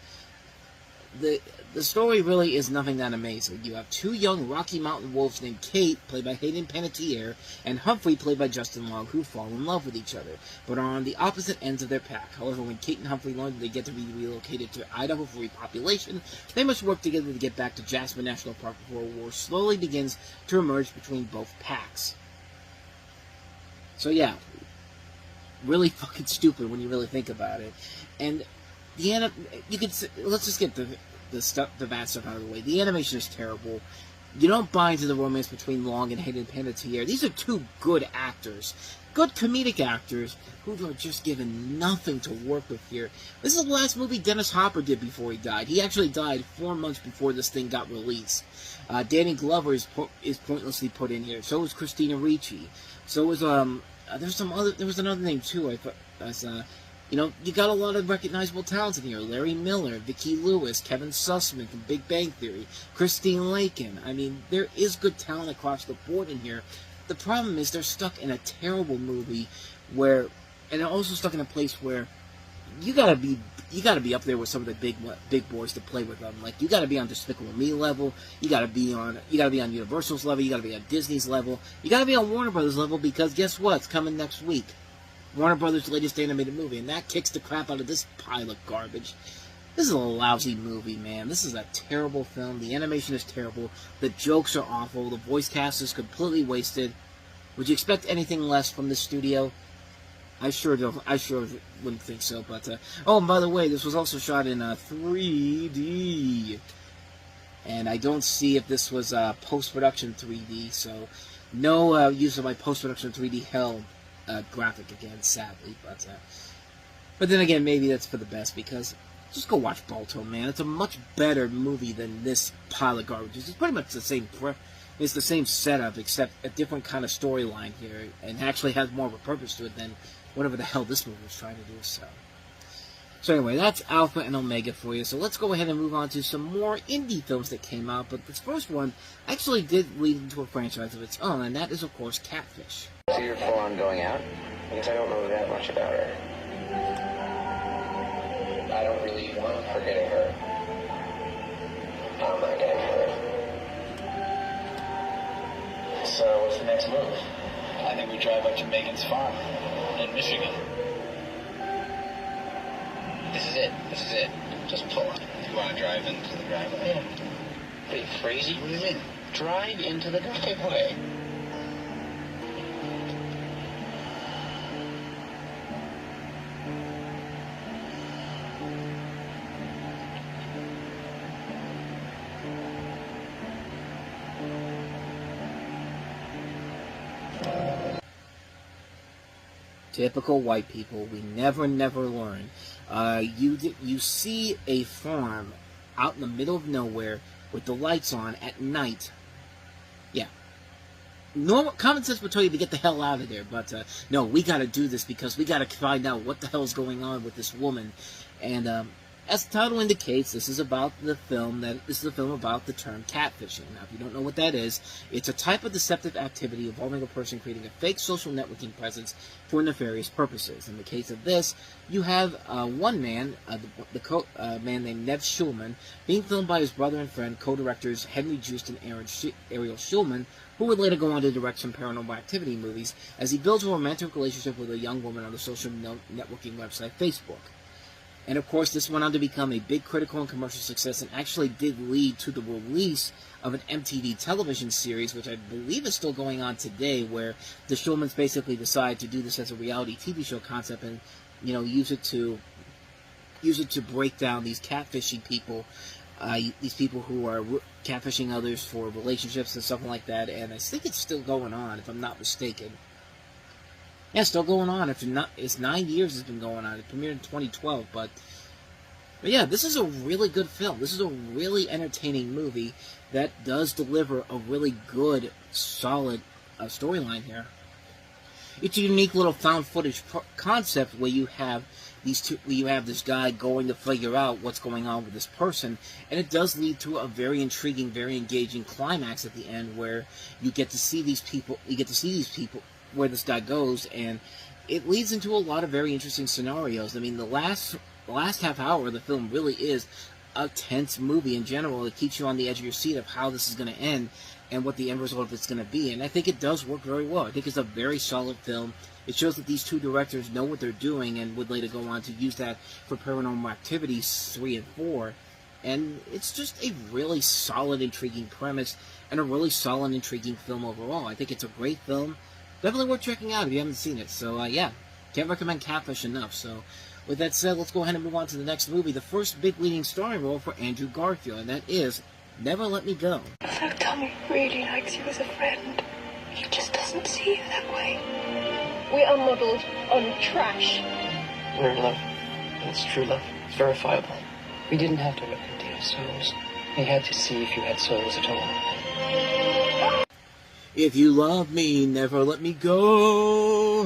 The story really is nothing that amazing. You have 2 young Rocky Mountain wolves named Kate, played by Hayden Panettiere, and Humphrey, played by Justin Long, who fall in love with each other, but are on the opposite ends of their pack. However, when Kate and Humphrey learn that they get to be relocated to Idaho for repopulation, they must work together to get back to Jasper National Park before a war slowly begins to emerge between both packs. So yeah, really fucking stupid when you really think about it. And let's just get the bad stuff out of the way. The animation is terrible. You don't buy into the romance between Long and Hayden Panettiere. These are two good actors. Good comedic actors who are just given nothing to work with here. This is the last movie Dennis Hopper did before he died. He actually died 4 months before this thing got released. Danny Glover is pointlessly put in here. So is Christina Ricci. So was there was another name too. I thought you got a lot of recognizable talents in here. Larry Miller, Vicki Lewis, Kevin Sussman from Big Bang Theory, Christine Lakin. I mean, there is good talent across the board in here. The problem is they're stuck in a terrible movie and they're also stuck in a place where you gotta be up there with some of the big boys to play with them. Like, you gotta be on Despicable Me level, you gotta be on Universal's level, you gotta be on Disney's level, you gotta be on Warner Brothers level, because guess what? It's coming next week. Warner Brothers' latest animated movie, and that kicks the crap out of this pile of garbage. This is a lousy movie, man. This is a terrible film. The animation is terrible. The jokes are awful. The voice cast is completely wasted. Would you expect anything less from this studio? I sure wouldn't think so. But oh, and by the way, this was also shot in 3D, and I don't see if this was post-production 3D. So no use of my post-production 3D hell graphic again, sadly. But then again, maybe that's for the best, because just go watch Balto, man. It's a much better movie than this pile of garbage. It's pretty much the same. It's the same setup, except a different kind of storyline here, and actually has more of a purpose to it than whatever the hell this movie was trying to do. So anyway, that's Alpha and Omega for you. So let's go ahead and move on to some more indie films that came out. But this first one actually did lead into a franchise of its own, and that is, of course, Catfish. So you're full on going out? I guess I don't know that much about her. I don't really want her getting hurt. I'm not getting hurt. So what's the next move? I think we drive up to Megan's farm in Michigan. This is it. Just pull up. You want to drive into the driveway? Yeah. Are you crazy? What do you mean? Drive into the driveway. Typical white people. We never learn. You see a farm out in the middle of nowhere with the lights on at night. Yeah. Normal common sense would tell you to get the hell out of there, but no, we got to do this because we got to find out what the hell is going on with this woman. And as the title indicates, this is about the film about the term catfishing. Now, if you don't know what that is, it's a type of deceptive activity involving a person creating a fake social networking presence for nefarious purposes. In the case of this, you have one man, man named Nev Schulman, being filmed by his brother and friend, co-directors Henry Joost and Ariel Schulman, who would later go on to direct some Paranormal Activity movies, as he builds a romantic relationship with a young woman on the social networking website Facebook. And of course, this went on to become a big critical and commercial success, and actually did lead to the release of an MTV television series, which I believe is still going on today, where the Schulmans basically decide to do this as a reality TV show concept, and use it to break down these catfishing people, these people who are catfishing others for relationships and stuff like that. And I think it's still going on, if I'm not mistaken. Yeah, still going on. It's 9 years it's been going on. It premiered in 2012, but yeah, this is a really good film. This is a really entertaining movie that does deliver a really good, solid storyline here. It's a unique little found footage concept where you have this guy going to figure out what's going on with this person, and it does lead to a very intriguing, very engaging climax at the end, where you get to see these people. Where this guy goes, and it leads into a lot of very interesting scenarios. I mean, the last half hour of the film really is a tense movie in general. It keeps you on the edge of your seat of how this is going to end and what the end result of it's going to be. And I think it does work very well. I think it's a very solid film. It shows that these two directors know what they're doing and would later go on to use that for Paranormal Activity 3 and 4. And it's just a really solid, intriguing premise and a really solid, intriguing film overall. I think it's a great film. Definitely worth checking out if you haven't seen it. So, yeah, can't recommend Catfish enough. So, with that said, let's go ahead and move on to the next movie. The first big leading starring role for Andrew Garfield, and that is Never Let Me Go. although Tommy really likes you as a friend, he just doesn't see you that way. We are modelled on trash. We're in love. It's true love. It's verifiable. We didn't have to look into your souls. We had to see if you had souls at all. If you love me, never let me go.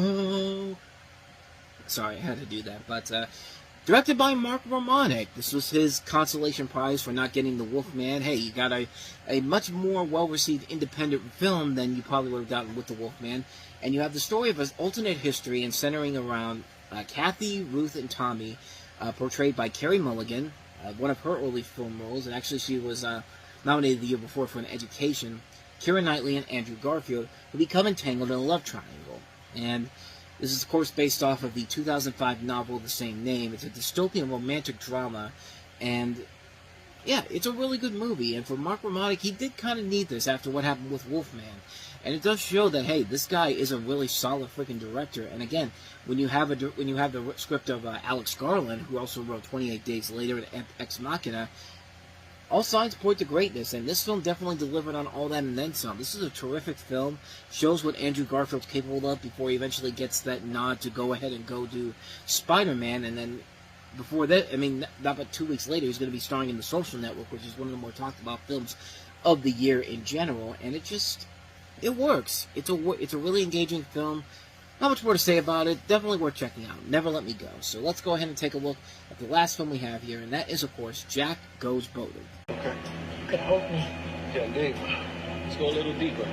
Sorry, I had to do that. But directed by Mark Romanek. This was his consolation prize for not getting The Wolfman. Hey, you got a much more well-received independent film than you probably would have gotten with The Wolfman. And you have the story of an alternate history and centering around Kathy, Ruth, and Tommy, portrayed by Carey Mulligan, one of her early film roles. And actually, she was nominated the year before for An Education. Keira Knightley and Andrew Garfield, who become entangled in a love triangle. And this is, of course, based off of the 2005 novel of the same name. It's a dystopian romantic drama, and yeah, it's a really good movie. And for Mark Romanek, he did kind of need this after what happened with Wolfman. And it does show that, hey, this guy is a really solid freaking director. And again, when you have the script of Alex Garland, who also wrote 28 Days Later and Ex Machina, all signs point to greatness, and this film definitely delivered on all that and then some. This is a terrific film. Shows what Andrew Garfield's capable of before he eventually gets that nod to go ahead and go do Spider-Man. And then before that, I mean, not but 2 weeks later, he's going to be starring in The Social Network, which is one of the more talked about films of the year in general. And it works. It's a really engaging film. Not much more to say about it. Definitely worth checking out. Never Let Me Go. So let's go ahead and take a look at the last film we have here, and that is, of course, Jack Goes Boating. Okay. You could hold me. Yeah, indeed. Let's go a little deeper.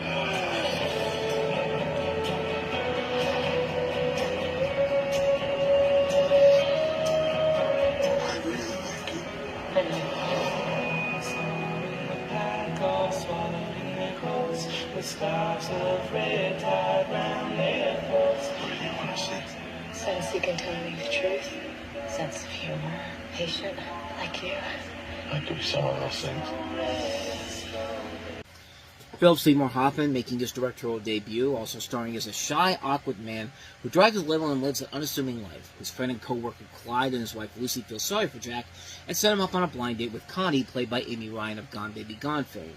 Sense you can tell me the truth. Sense of humor. Patient. Like you. I could be some of those things. Philip Seymour Hoffman making his directorial debut, also starring as a shy, awkward man who drives a limo and lives an unassuming life. His friend and co-worker Clyde and his wife Lucy feel sorry for Jack and set him up on a blind date with Connie, played by Amy Ryan of Gone Baby Gone fame.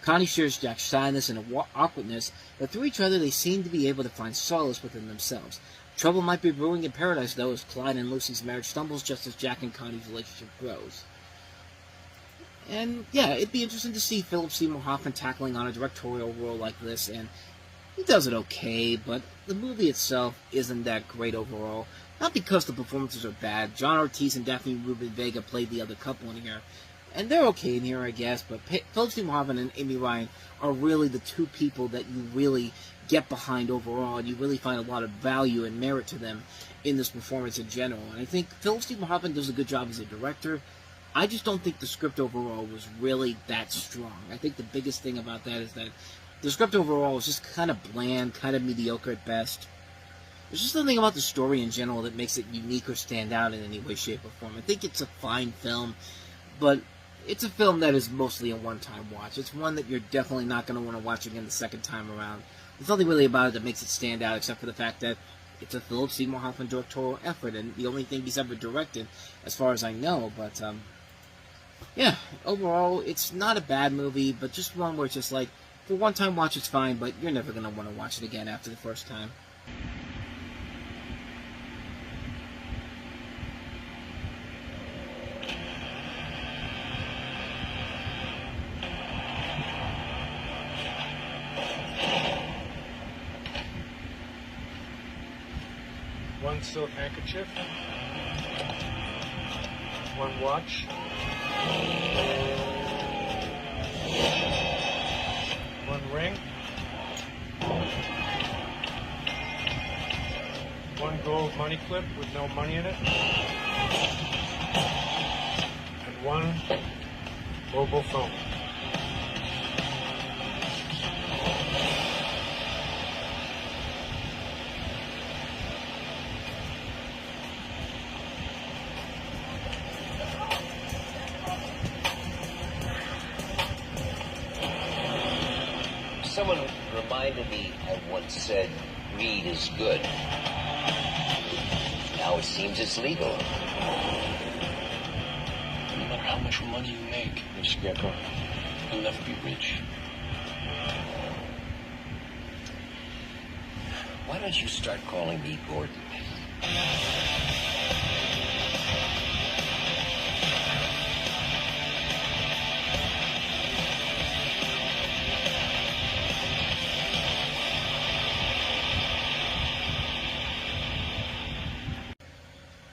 Connie shares Jack's shyness and awkwardness, but through each other they seem to be able to find solace within themselves. Trouble might be brewing in paradise, though, as Clyde and Lucy's marriage stumbles just as Jack and Connie's relationship grows. And, yeah, it'd be interesting to see Philip Seymour Hoffman tackling on a directorial role like this, and he does it okay, but the movie itself isn't that great overall. Not because the performances are bad. John Ortiz and Daphne Rubin Vega played the other couple in here, and they're okay in here, I guess, but Philip Seymour Hoffman and Amy Ryan are really the two people that you really get behind overall, and you really find a lot of value and merit to them in this performance in general. And I think Philip Seymour Hoffman does a good job as a director. I just don't think the script overall was really that strong. I think the biggest thing about that is that the script overall is just kind of bland, kind of mediocre at best. There's just nothing about the story in general that makes it unique or stand out in any way, shape, or form. I think it's a fine film, but it's a film that is mostly a one-time watch. It's one that you're definitely not going to want to watch again the second time around. There's nothing really about it that makes it stand out except for the fact that it's a Philip Seymour Hoffman directorial effort, and the only thing he's ever directed, as far as I know. But, yeah, overall, it's not a bad movie, but just one where it's just like, for one-time watch it's fine, but you're never going to want to watch it again after the first time. One silk handkerchief. One watch. One ring. One gold money clip with no money in it. And one mobile phone. Someone reminded me I once said, greed is good. Now it seems it's legal. No matter how much money you make, Miss Greco, you'll never be rich. Why don't you start calling me Gordon?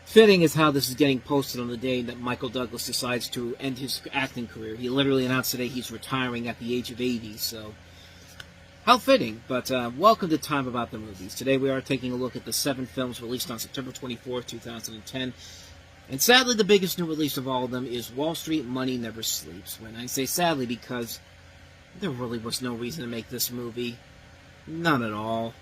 Fitting is how this is getting posted on the day that Michael Douglas decides to end his acting career. He literally announced today he's retiring at the age of 80, so how fitting. But welcome to Time About the Movies. Today we are taking a look at the 7 films released on September 24th, 2010. And sadly, the biggest new release of all of them is Wall Street Money Never Sleeps. When I say sadly, because there really was no reason to make this movie. None at all.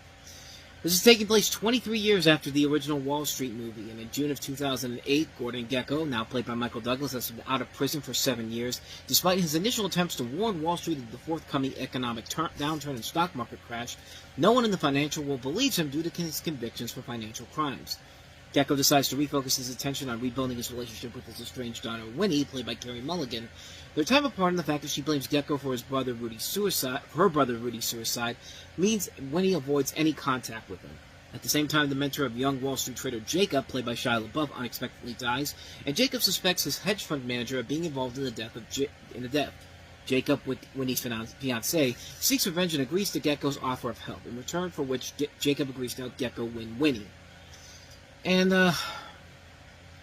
This is taking place 23 years after the original Wall Street movie, and in June of 2008, Gordon Gekko, now played by Michael Douglas, has been out of prison for 7 years, despite his initial attempts to warn Wall Street of the forthcoming economic downturn and stock market crash. No one in the financial world believes him due to his convictions for financial crimes. Gekko decides to refocus his attention on rebuilding his relationship with his estranged daughter, Winnie, played by Carey Mulligan. Their time apart and the fact that she blames Gekko for her brother Rudy's suicide means Winnie avoids any contact with him. At the same time, the mentor of young Wall Street trader Jacob, played by Shia LaBeouf, unexpectedly dies, and Jacob suspects his hedge fund manager of being involved in the death. Jacob, with Winnie's fiancée, seeks revenge and agrees to Gekko's offer of help, in return for which Jacob agrees to help Gekko win Winnie. And, I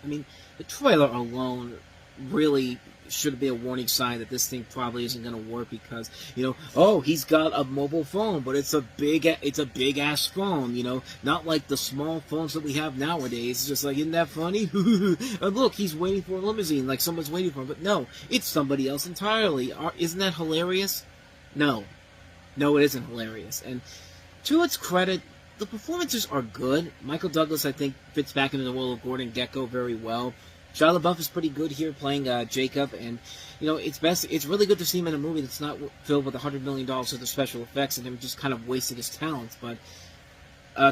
mean, the trailer alone really should be a warning sign that this thing probably isn't going to work because, oh, he's got a mobile phone, but it's a big-ass phone, not like the small phones that we have nowadays. It's just like, isn't that funny? And look, he's waiting for a limousine, like someone's waiting for him, but no, it's somebody else entirely. Isn't that hilarious? No, it isn't hilarious. And to its credit, the performances are good. Michael Douglas, I think, fits back into the role of Gordon Gekko very well. Shia LaBeouf is pretty good here playing Jacob, and it's really good to see him in a movie that's not filled with $100 million worth of special effects and him just kind of wasting his talents. But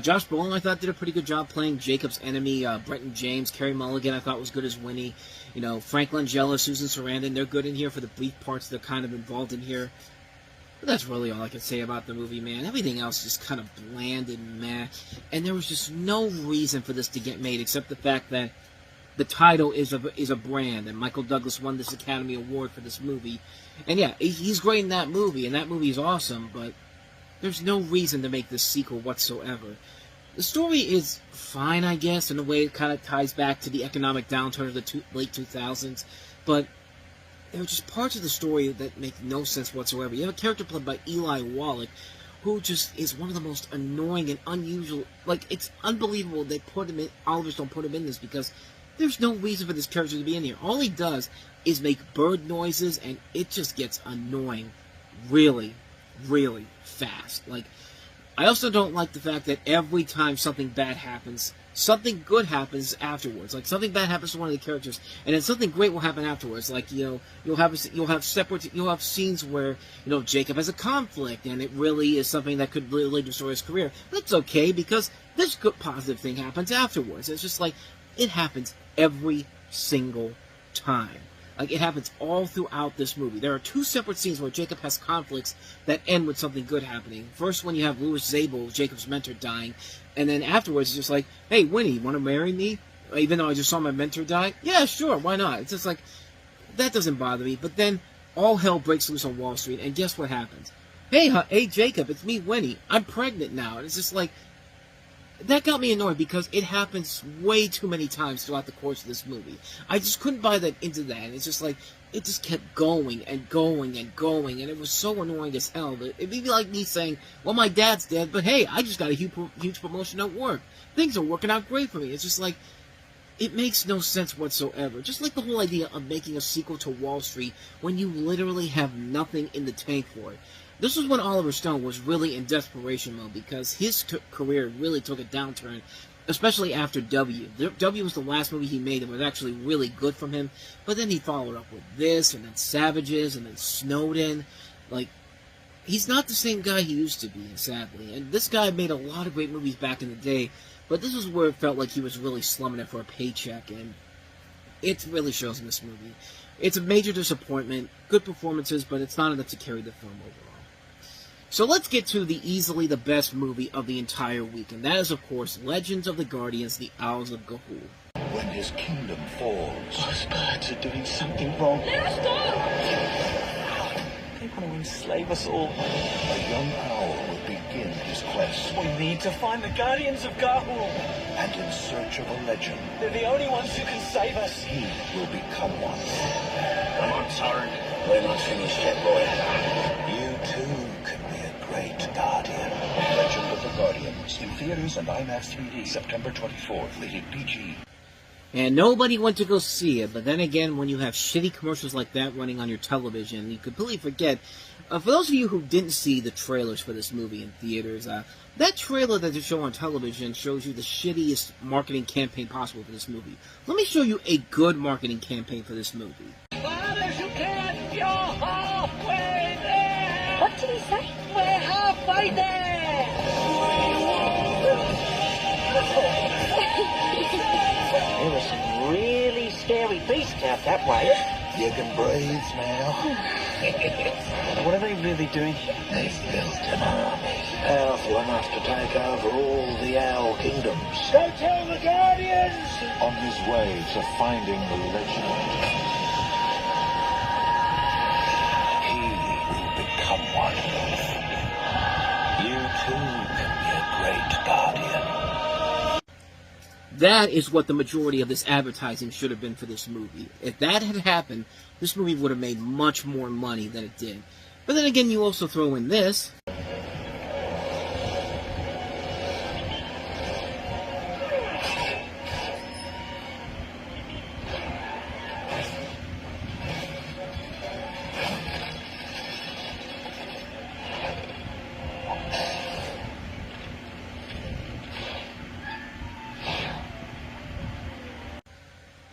Josh Brolin, I thought, did a pretty good job playing Jacob's enemy. Brenton James, Carey Mulligan, I thought was good as Winnie. Frank Langella, Susan Sarandon, they're good in here for the brief parts they're kind of involved in here. But that's really all I can say about the movie, man. Everything else just kind of bland and meh. And there was just no reason for this to get made except the fact that the title is a brand, and Michael Douglas won this Academy Award for this movie. And yeah, he's great in that movie, and that movie is awesome, but there's no reason to make this sequel whatsoever. The story is fine, I guess, in a way it kind of ties back to the economic downturn of the late 2000s, but there are just parts of the story that make no sense whatsoever. You have a character played by Eli Wallach, who just is one of the most annoying and unusual. Like, it's unbelievable they put him in. Oliver Stone put him in this because there's no reason for this character to be in here. All he does is make bird noises, and it just gets annoying really, really fast. Like, I also don't like the fact that every time something bad happens, something good happens afterwards. Like, something bad happens to one of the characters, and then something great will happen afterwards. Like, you'll have scenes where, Jacob has a conflict, and it really is something that could really destroy his career. That's okay, because this good positive thing happens afterwards. It's just like, it happens every single time. Like, it happens all throughout this movie. There are 2 separate scenes where Jacob has conflicts that end with something good happening. First, when you have Louis Zabel, Jacob's mentor, dying, and then afterwards, it's just like, hey, Winnie, want to marry me? Even though I just saw my mentor die? Yeah, sure, why not? It's just like, that doesn't bother me. But then, all hell breaks loose on Wall Street, and guess what happens? Hey, Jacob, it's me, Winnie. I'm pregnant now. And it's just like, that got me annoyed because it happens way too many times throughout the course of this movie. I just couldn't buy into that. And it's just like, it just kept going and going and going, and it was so annoying as hell. It'd be like me saying, well, my dad's dead, but hey, I just got a huge promotion at work. Things are working out great for me. It's just like, it makes no sense whatsoever. Just like the whole idea of making a sequel to Wall Street when you literally have nothing in the tank for it. This was when Oliver Stone was really in desperation mode because his career really took a downturn, especially after W. W was the last movie he made that was actually really good from him, but then he followed up with this, and then Savages, and then Snowden. Like, he's not the same guy he used to be, sadly. And this guy made a lot of great movies back in the day, but this is where it felt like he was really slumming it for a paycheck, and it really shows in this movie. It's a major disappointment. Good performances, but it's not enough to carry the film overall. So let's get to easily the best movie of the entire week, and that is, of course, Legends of the Guardians, The Owls of Ga'Hoole. When his kingdom falls, those birds are doing something wrong. Let us go! They want to enslave us all. A young owl will begin his quest. We need to find the Guardians of Ga'Hoole. And in search of a legend. They're the only ones who can save us. He will become one. Come on, Sarn. We're not finished yet, boy. You too can be a great guardian. Legend of the Guardians. In theaters and IMAX 3D, September 24th. Rated PG. And nobody went to go see it, but then again, when you have shitty commercials like that running on your television, you completely forget. For those of you who didn't see the trailers for this movie in theaters, that trailer that they show on television shows you the shittiest marketing campaign possible for this movie. Let me show you a good marketing campaign for this movie. Fathers, you can't! You're halfway there! What did he say? We're halfway there! There were some really scary beasts out that way. You can breathe now. What are they really doing? They've built an army. Powerful enough to take over all the owl kingdoms. Go tell the Guardians! On his way to finding the legend. He will become one. You too can be a great guardian. That is what the majority of this advertising should have been for this movie. If that had happened, this movie would have made much more money than it did. But then again, you also throw in this.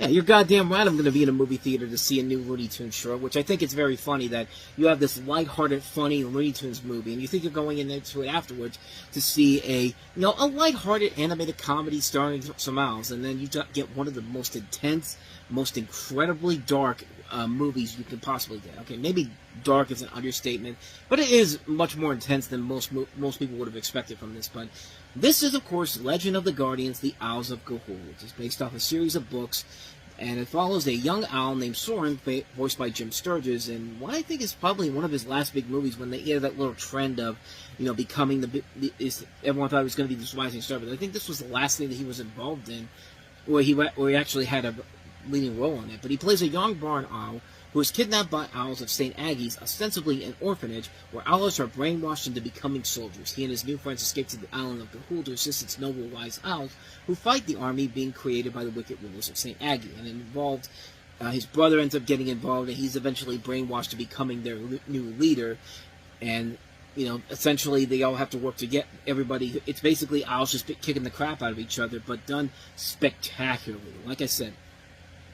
Yeah, you're goddamn right I'm going to be in a movie theater to see a new Looney Tunes short, which I think it's very funny that you have this lighthearted, funny Looney Tunes movie, and you think you're going into it afterwards to see a lighthearted animated comedy starring some owls, and then you get one of the most intense, most incredibly dark movies you can possibly get. Okay, maybe dark is an understatement, but it is much more intense than most people would have expected from this. But this is, of course, Legend of the Guardians, The Owls of Ga'Hoole, which is based off a series of books, and it follows a young owl named Soren, voiced by Jim Sturgis, and what I think is probably one of his last big movies when they had that little trend of, becoming everyone thought it was going to be this rising star, but I think this was the last thing that he was involved in, where he actually had a leading role in it. But he plays a young barn owl who is kidnapped by owls of St. Aggie's, ostensibly an orphanage, where owls are brainwashed into becoming soldiers. He and his new friends escape to the island of Ga'Hoole to assist its noble wise owls, who fight the army being created by the wicked rulers of St. Aggie. And his brother ends up getting involved, and he's eventually brainwashed to becoming their new leader. And, essentially they all have to work to get everybody. It's basically owls just kicking the crap out of each other, but done spectacularly. Like I said,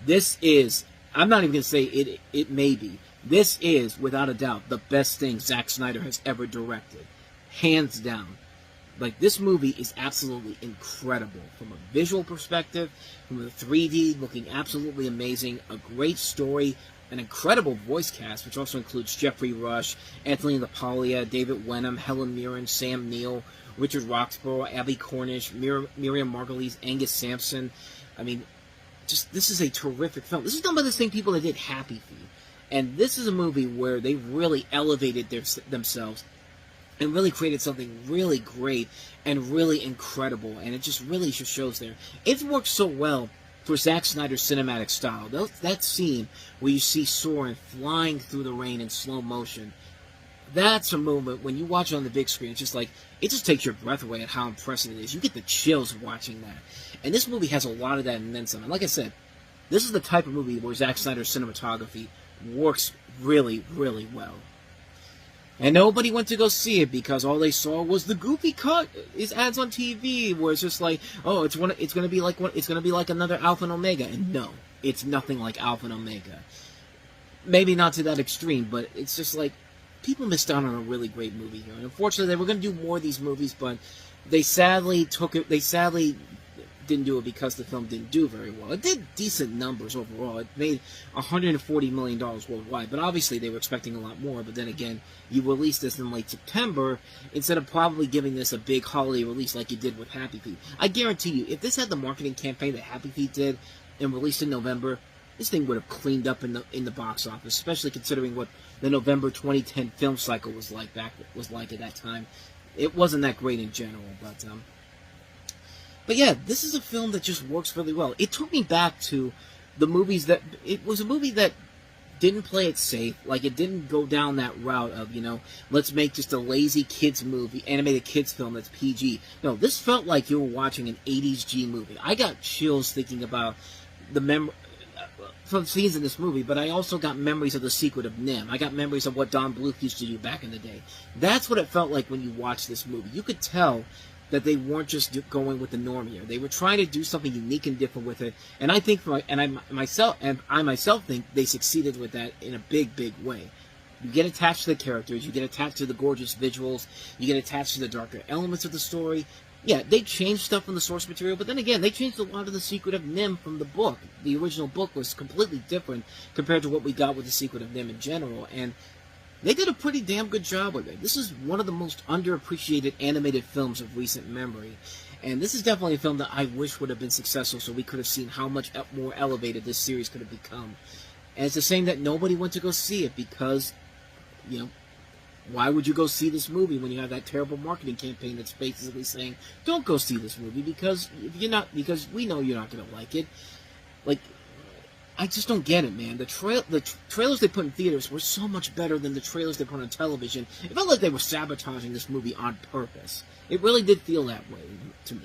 this is... I'm not even going to say it may be. This is, without a doubt, the best thing Zack Snyder has ever directed. Hands down. Like, this movie is absolutely incredible. From a visual perspective, from the 3D, looking absolutely amazing. A great story. An incredible voice cast, which also includes Jeffrey Rush, Anthony LaPaglia, David Wenham, Helen Mirren, Sam Neill, Richard Roxburgh, Abby Cornish, Miriam Margolyes, Angus Sampson. I mean... this is a terrific film. This is done by the same people that did Happy Feet. And this is a movie where they really elevated themselves and really created something really great and really incredible. And it just really shows there. It works so well for Zack Snyder's cinematic style. That scene where you see Soren flying through the rain in slow motion, that's a moment when you watch it on the big screen, it just takes your breath away at how impressive it is. You get the chills watching that. And this movie has a lot of that and then some. And like I said, this is the type of movie where Zack Snyder's cinematography works really, really well. And nobody went to go see it because all they saw was the goofy cut. His ads on TV where it's just like, oh, it's going to be like another Alpha and Omega. And no, it's nothing like Alpha and Omega. Maybe not to that extreme, but it's just like, people missed out on a really great movie here. And unfortunately, they were going to do more of these movies, but they sadly do it because the film didn't do very well. It did decent numbers overall. It made $140 million worldwide, but obviously they were expecting a lot more. But then again, you released this in late September instead of probably giving this a big holiday release like you did with Happy Feet. I guarantee you, if this had the marketing campaign that Happy Feet did and released in November, this thing would have cleaned up in the box office, especially considering what the November 2010 film cycle was like at that time. It wasn't that great in general, but yeah, this is a film that just works really well. It took me back to the movies that... It was a movie that didn't play it safe. Like, it didn't go down that route of, let's make just a lazy kids movie, animated kids film that's PG. No, this felt like you were watching an 80s G movie. I got chills thinking about from scenes in this movie, but I also got memories of The Secret of NIMH. I got memories of what Don Bluth used to do back in the day. That's what it felt like when you watched this movie. You could tell that they weren't just going with the norm here. They were trying to do something unique and different with it, and I think, I myself think they succeeded with that in a big, big way. You get attached to the characters, you get attached to the gorgeous visuals, you get attached to the darker elements of the story. Yeah, they changed stuff from the source material, but then again, they changed a lot of The Secret of NIMH from the book. The original book was completely different compared to what we got with The Secret of NIMH in general, and they did a pretty damn good job with it. This is one of the most underappreciated animated films of recent memory. And this is definitely a film that I wish would have been successful so we could have seen how much more elevated this series could have become. And it's a shame that nobody went to go see it because, why would you go see this movie when you have that terrible marketing campaign that's basically saying, don't go see this movie because we know you're not going to like it. Like, I just don't get it, man. The trailers they put in theaters were so much better than the trailers they put on television. It felt like they were sabotaging this movie on purpose. It really did feel that way to me,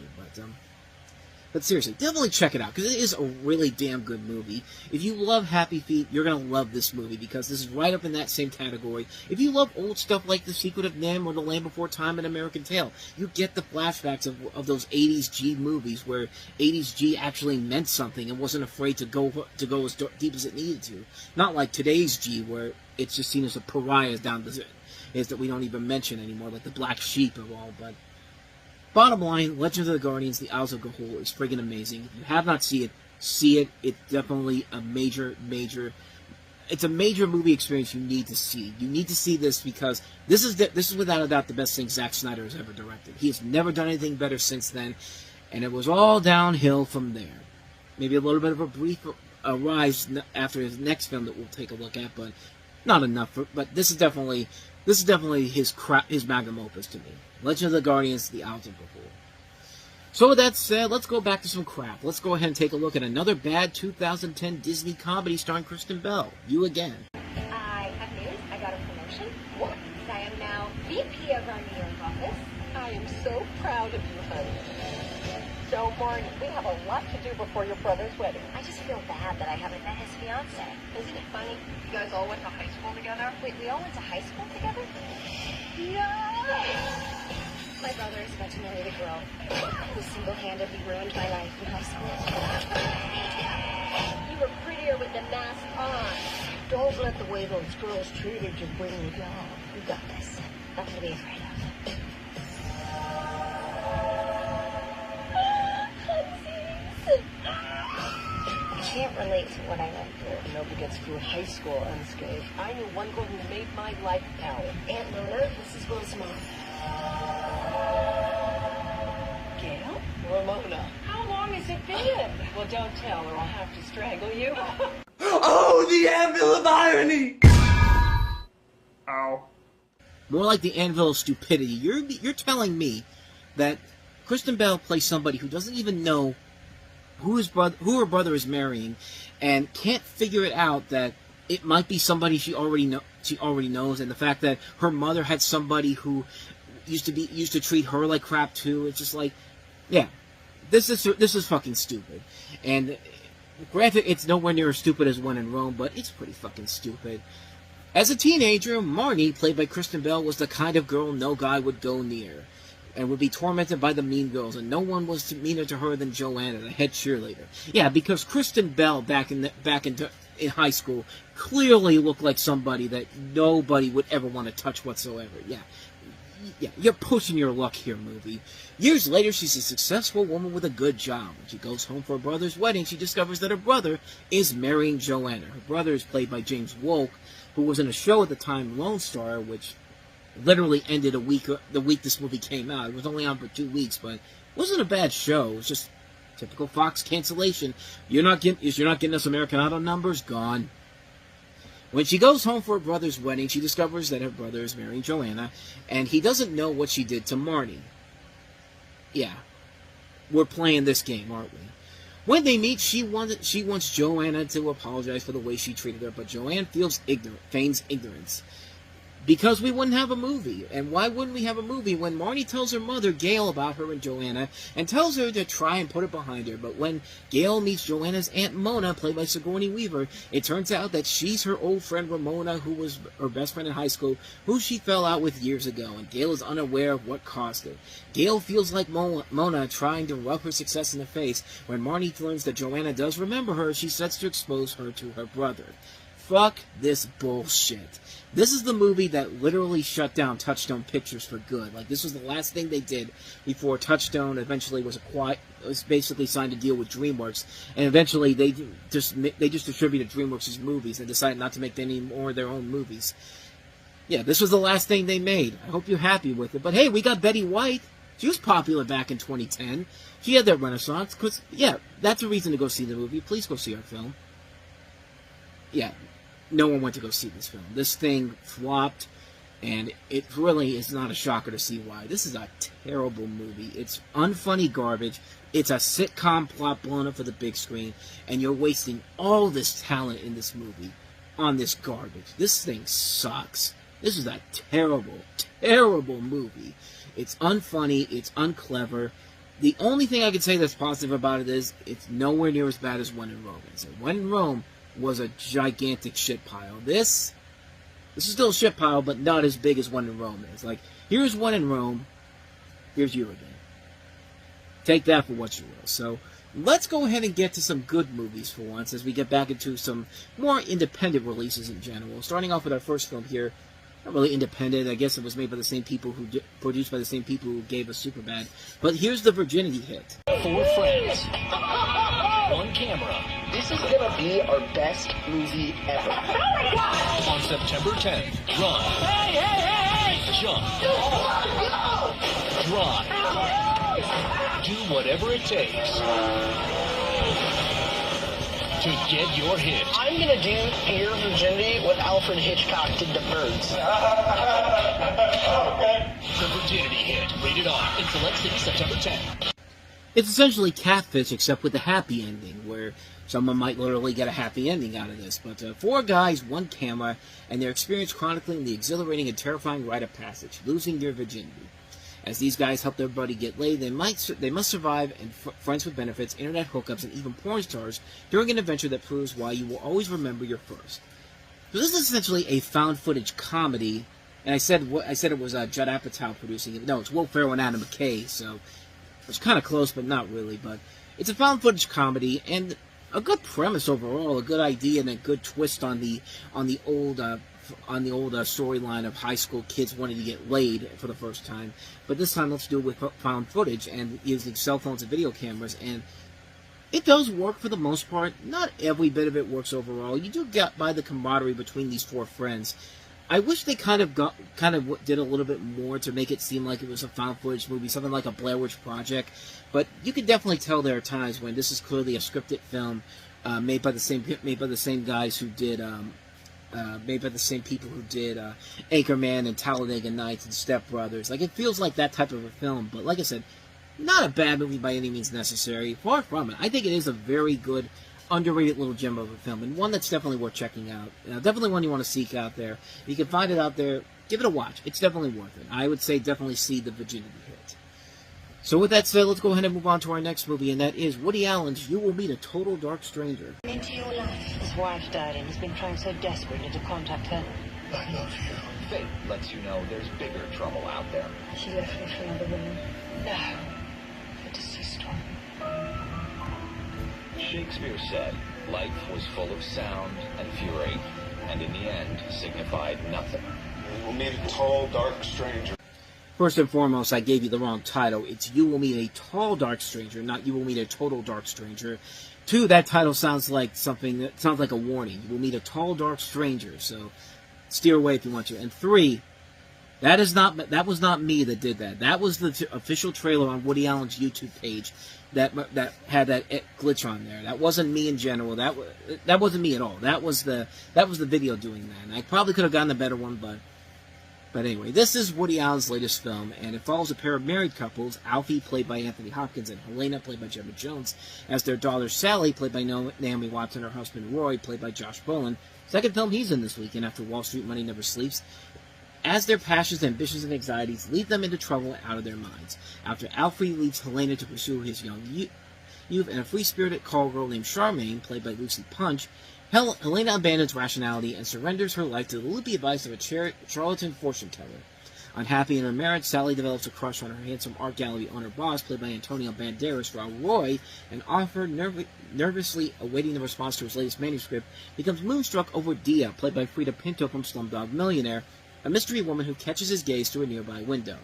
but seriously, definitely check it out, because it is a really damn good movie. If you love Happy Feet, you're going to love this movie, because this is right up in that same category. If you love old stuff like The Secret of NIMH or The Land Before Time and American Tail, you get the flashbacks of those 80s G movies, where 80s G actually meant something and wasn't afraid to go as deep as it needed to. Not like today's G, where it's just seen as a pariah down is that we don't even mention anymore, like the black sheep of all, but... Bottom line, Legends of the Guardians, The Isles of Ga'Hoole is friggin' amazing. If you have not seen it, see it. It's definitely a major movie experience you need to see. You need to see this because this is without a doubt the best thing Zack Snyder has ever directed. He has never done anything better since then, and it was all downhill from there. Maybe a little bit of a brief rise after his next film that we'll take a look at, but not enough. But this is definitely his magnum opus to me. Legend of the Guardians, The Isles of Ga'Hoole. So with that said, let's go back to some crap. Let's go ahead and take a look at another bad 2010 Disney comedy starring Kristen Bell. You again. I have news. I got a promotion. What? I am now VP of our New York office. I am so proud of you, honey. So, Maureen, we have a lot to do before your brother's wedding. I just feel bad that I haven't met his fiancée. Isn't it funny? You guys all went to high school together? Wait, we all went to high school together? No! My brother is about to marry the girl who single-handedly ruined my life in high school. You were prettier with the mask on. Don't let the way those girls treated you bring you down. You got this. Nothing to be afraid of. I can't relate to what I went through. Nobody gets through high school unscathed. I knew one girl who made my life hell. Aunt Mona, this is Will's mom. Gail? Ramona. How long has it been? Well, don't tell or I'll have to strangle you. Oh, the anvil of irony! Ow. More like the anvil of stupidity. You're telling me that Kristen Bell plays somebody who doesn't even know who her brother is marrying, and can't figure it out that it might be somebody she already knows, and the fact that her mother had somebody who used to treat her like crap too. It's just like, yeah, this is fucking stupid. And granted, it's nowhere near as stupid as When in Rome, but it's pretty fucking stupid. As a teenager, Marnie, played by Kristen Bell, was the kind of girl no guy would go near, and would be tormented by the mean girls, and no one was meaner to her than Joanna, the head cheerleader. Yeah, because Kristen Bell back in high school clearly looked like somebody that nobody would ever want to touch whatsoever. Yeah, Yeah, you're pushing your luck here, movie. Years later, she's a successful woman with a good job. When she goes home for her brother's wedding, she discovers that her brother is marrying Joanna. Her brother is played by James Wolk, who was in a show at the time, Lone Star, which literally ended the week this movie came out. It was only on for 2 weeks, but it wasn't a bad show. It was just typical Fox cancellation. You're not getting us American Idol numbers? Gone. When she goes home for her brother's wedding, she discovers that her brother is marrying Joanna, and he doesn't know what she did to Marnie. Yeah, we're playing this game, aren't we? When they meet, she wants Joanna to apologize for the way she treated her, but Joanna feigns ignorance. Because we wouldn't have a movie. And why wouldn't we have a movie when Marnie tells her mother, Gail, about her and Joanna, and tells her to try and put it behind her. But when Gail meets Joanna's Aunt Mona, played by Sigourney Weaver, it turns out that she's her old friend Ramona, who was her best friend in high school, who she fell out with years ago, and Gail is unaware of what caused it. Gail feels like Mona trying to rub her success in the face. When Marnie learns that Joanna does remember her, she sets to expose her to her brother. Fuck this bullshit. This is the movie that literally shut down Touchstone Pictures for good. Like, this was the last thing they did before Touchstone eventually was basically signed a deal with DreamWorks, and eventually they just distributed DreamWorks' movies and decided not to make any more of their own movies. Yeah, this was the last thing they made. I hope you're happy with it. But hey, we got Betty White. She was popular back in 2010. She had that renaissance. Because, yeah, that's a reason to go see the movie. Please go see our film. Yeah. No one went to go see this film. This thing flopped, and it really is not a shocker to see why. This is a terrible movie. It's unfunny garbage. It's a sitcom plot blown up for the big screen, and you're wasting all this talent in this movie on this garbage. This thing sucks. This is a terrible, terrible movie. It's unfunny. It's unclever. The only thing I can say that's positive about it is it's nowhere near as bad as When in Rome. So When in Rome was a gigantic shit pile. This is still a shit pile, but not as big as When in Rome is. Like, here's When in Rome, here's you again. Take that for what you will. So, let's go ahead and get to some good movies for once, as we get back into some more independent releases in general. Starting off with our first film here, not really independent, I guess it was made by the same people produced by the same people who gave us Superbad. But here's the virginity hit. 4 friends, 1 camera. This is gonna be our best movie ever. Oh my God! On September 10th, run. Hey, hey, hey, hey! Jump. Drive. Do whatever it takes to get your hit. I'm gonna do Pure Virginity what Alfred Hitchcock did to Birds. Okay. The Virginity Hit, rated R, in select cities September 10th. It's essentially Catfish, except with a happy ending, where someone might literally get a happy ending out of this. But 4 guys, 1 camera, and their experience chronicling the exhilarating and terrifying rite of passage, losing your virginity. As these guys help their buddy get laid, they must survive and friends with benefits, internet hookups, and even porn stars during an adventure that proves why you will always remember your first. So this is essentially a found footage comedy, and I said it was Judd Apatow producing it. No, it's Will Ferrell and Adam McKay, so it's kind of close, but not really. But it's a found footage comedy, and a good premise overall, a good idea, and a good twist on the old storyline of high school kids wanting to get laid for the first time. But this time, let's do it with found footage and using cell phones and video cameras, and it does work for the most part. Not every bit of it works overall. You do get by the camaraderie between these 4 friends. I wish they kind of did a little bit more to make it seem like it was a found footage movie, something like a Blair Witch Project. But you can definitely tell there are times when this is clearly a scripted film made by the same guys who did made by the same people who did Anchorman and Talladega Nights and Step Brothers. Like, it feels like that type of a film. But like I said, not a bad movie by any means necessary. Far from it. I think it is a very good, underrated little gem of a film, and one that's definitely worth checking out. Definitely one you want to seek out there. If you can find it out there, give it a watch. It's definitely worth it. I would say definitely see The Virginity Hit. So with that said, let's go ahead and move on to our next movie, and that is Woody Allen's You Will Meet a Total Dark Stranger. Into your life. His wife died, and he's been trying so desperately to contact her. I love you. Fate lets you know there's bigger trouble out there. She left me for another woman. No. A deceased one. Shakespeare said, life was full of sound and fury, and in the end signified nothing. We will meet a tall, dark stranger. First and foremost, I gave you the wrong title. It's You Will Meet a Tall Dark Stranger, not You Will Meet a Total Dark Stranger. 2, that title sounds like something that sounds like a warning. You will meet a tall dark stranger, so steer away if you want to. And 3, that was not me that did that. That was the official trailer on Woody Allen's YouTube page that had that glitch on there. That wasn't me in general. That wasn't me at all. That was the video doing that. And I probably could have gotten a better one, but anyway, this is Woody Allen's latest film, and it follows a pair of married couples, Alfie, played by Anthony Hopkins, and Helena, played by Gemma Jones, as their daughter Sally, played by Naomi Watts, and her husband Roy, played by Josh Brolin. Second film he's in this weekend after Wall Street Money Never Sleeps, as their passions, ambitions, and anxieties lead them into trouble and out of their minds. After Alfie leaves Helena to pursue his young youth and a free-spirited call girl named Charmaine, played by Lucy Punch, Helena abandons rationality and surrenders her life to the loopy advice of a charlatan fortune-teller. Unhappy in her marriage, Sally develops a crush on her handsome art gallery owner boss, played by Antonio Banderas, while Roy, an author nervously awaiting the response to his latest manuscript, becomes moonstruck over Dia, played by Frida Pinto from Slumdog Millionaire, a mystery woman who catches his gaze through a nearby window.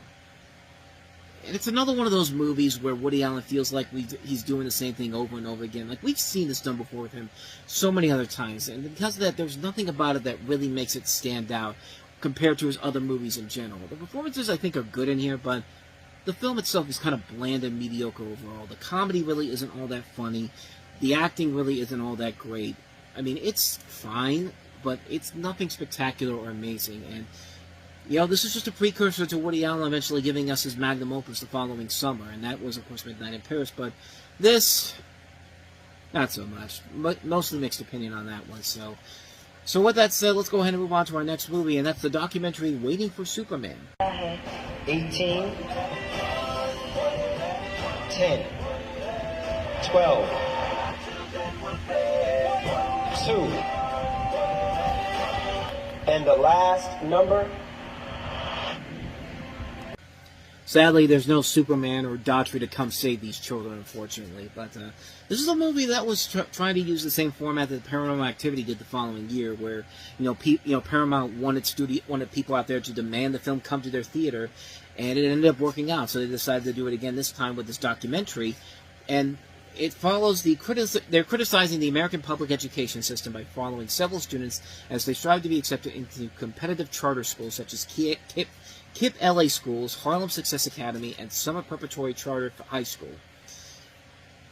And it's another one of those movies where Woody Allen feels like he's doing the same thing over and over again. Like, we've seen this done before with him so many other times. And because of that, there's nothing about it that really makes it stand out compared to his other movies in general. The performances, I think, are good in here, but the film itself is kind of bland and mediocre overall. The comedy really isn't all that funny. The acting really isn't all that great. I mean, it's fine, but it's nothing spectacular or amazing. And you know, this is just a precursor to Woody Allen eventually giving us his magnum opus the following summer, and that was, of course, Midnight in Paris, but this, not so much. Mostly mixed opinion on that one, so with that said, let's go ahead and move on to our next movie, and that's the documentary Waiting for Superman. 18, 10, 12, 2, and the last number. Sadly, there's no Superman or Daughtry to come save these children, unfortunately. But this is a movie that was trying to use the same format that Paranormal Activity did the following year, where Paramount wanted people out there to demand the film come to their theater, and it ended up working out. So they decided to do it again this time with this documentary, and it follows they're criticizing the American public education system by following several students as they strive to be accepted into competitive charter schools such as KIP LA Schools, Harlem Success Academy, and Summer Preparatory Charter High School.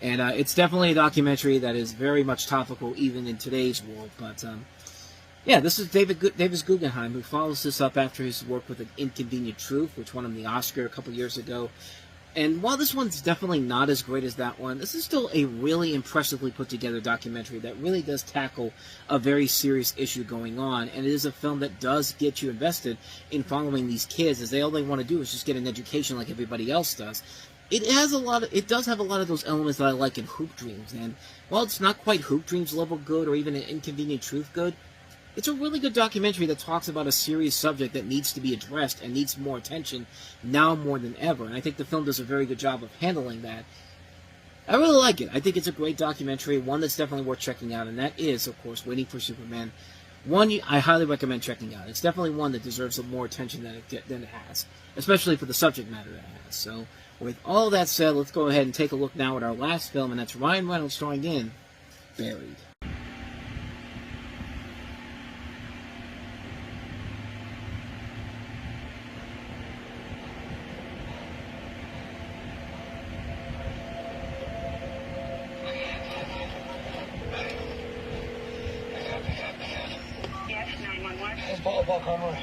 And it's definitely a documentary that is very much topical even in today's world. But yeah, this is Davis Guggenheim, who follows this up after his work with An Inconvenient Truth, which won him the Oscar a couple years ago. And while this one's definitely not as great as that one, this is still a really impressively put together documentary that really does tackle a very serious issue going on. And it is a film that does get you invested in following these kids, as all they want to do is just get an education like everybody else does. It does have a lot of those elements that I like in Hoop Dreams. And while it's not quite Hoop Dreams level good or even An Inconvenient Truth good, it's a really good documentary that talks about a serious subject that needs to be addressed and needs more attention now more than ever. And I think the film does a very good job of handling that. I really like it. I think it's a great documentary, one that's definitely worth checking out, and that is, of course, Waiting for Superman. One I highly recommend checking out. It's definitely one that deserves some more attention than it has, especially for the subject matter that it has. So, with all that said, let's go ahead and take a look now at our last film, and that's Ryan Reynolds starring in Buried. Paul Conroy.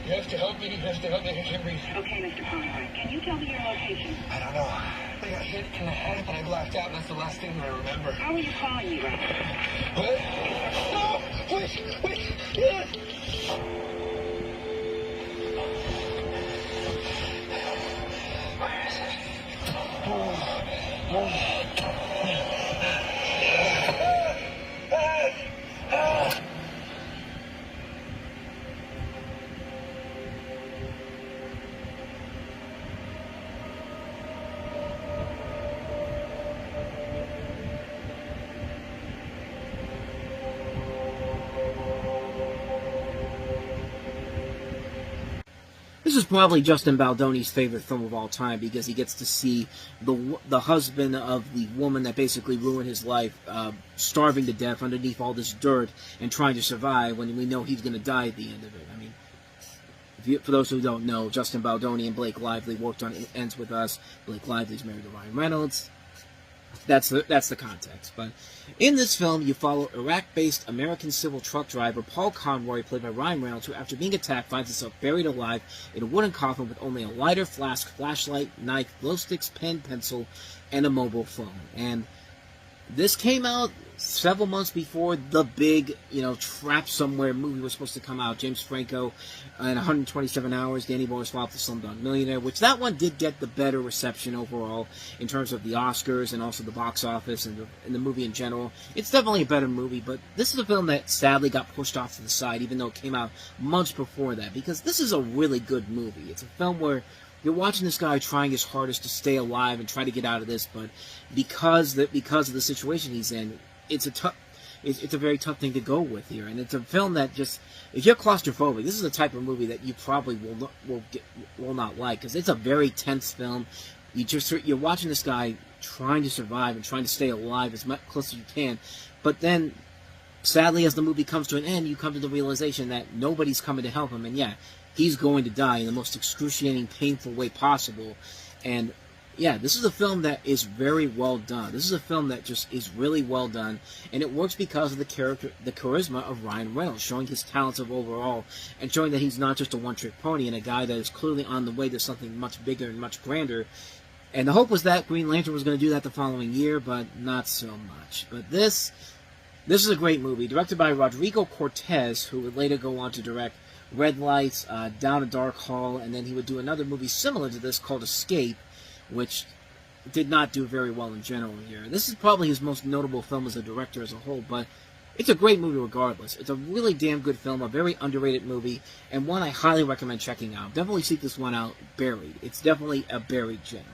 You have to help me. You have to help me. I can't breathe. Okay, Mr. Conroy. Can you tell me your location? I don't know. I got hit in the head, but I blacked out, and that's the last thing I remember. How are you calling me right now? What? No! Wait! Yeah. Where is it? Oh. This is probably Justin Baldoni's favorite film of all time because he gets to see the husband of the woman that basically ruined his life, starving to death underneath all this dirt and trying to survive when we know he's going to die at the end of it. I mean, for those who don't know, Justin Baldoni and Blake Lively worked on It Ends With Us. Blake Lively's married to Ryan Reynolds. That's the context. But in this film, you follow Iraq-based American civil truck driver Paul Conroy, played by Ryan Reynolds, who, after being attacked, finds himself buried alive in a wooden coffin with only a lighter, flask, flashlight, knife, glow sticks, pen, pencil, and a mobile phone. And this came out several months before the big, Trap Somewhere movie was supposed to come out. James Franco in 127 Hours, Danny Boyle's follow-up to Slumdog Millionaire, which that one did get the better reception overall in terms of the Oscars and also the box office and the movie in general. It's definitely a better movie, but this is a film that sadly got pushed off to the side, even though it came out months before that, because this is a really good movie. It's a film where you're watching this guy trying his hardest to stay alive and try to get out of this, but because of the situation he's in, it's a very tough thing to go with here. And it's a film that just, if you're claustrophobic, this is the type of movie that you probably will not like, because it's a very tense film. You're watching this guy trying to survive and trying to stay alive as close as you can, but then sadly, as the movie comes to an end, you come to the realization that nobody's coming to help him, and yeah, he's going to die in the most excruciating, painful way possible. And yeah, this is a film that is very well done. This is a film that just is really well done, and it works because of the charisma of Ryan Reynolds, showing his talents of overall, and showing that he's not just a one-trick pony, and a guy that is clearly on the way to something much bigger and much grander. And the hope was that Green Lantern was going to do that the following year, but not so much. But this is a great movie, directed by Rodrigo Cortez, who would later go on to direct Red Lights, Down a Dark Hall, and then he would do another movie similar to this called Escape, which did not do very well in general here. This is probably his most notable film as a director as a whole, but it's a great movie regardless. It's a really damn good film, a very underrated movie, and one I highly recommend checking out. Definitely seek this one out, Buried. It's definitely a buried gem.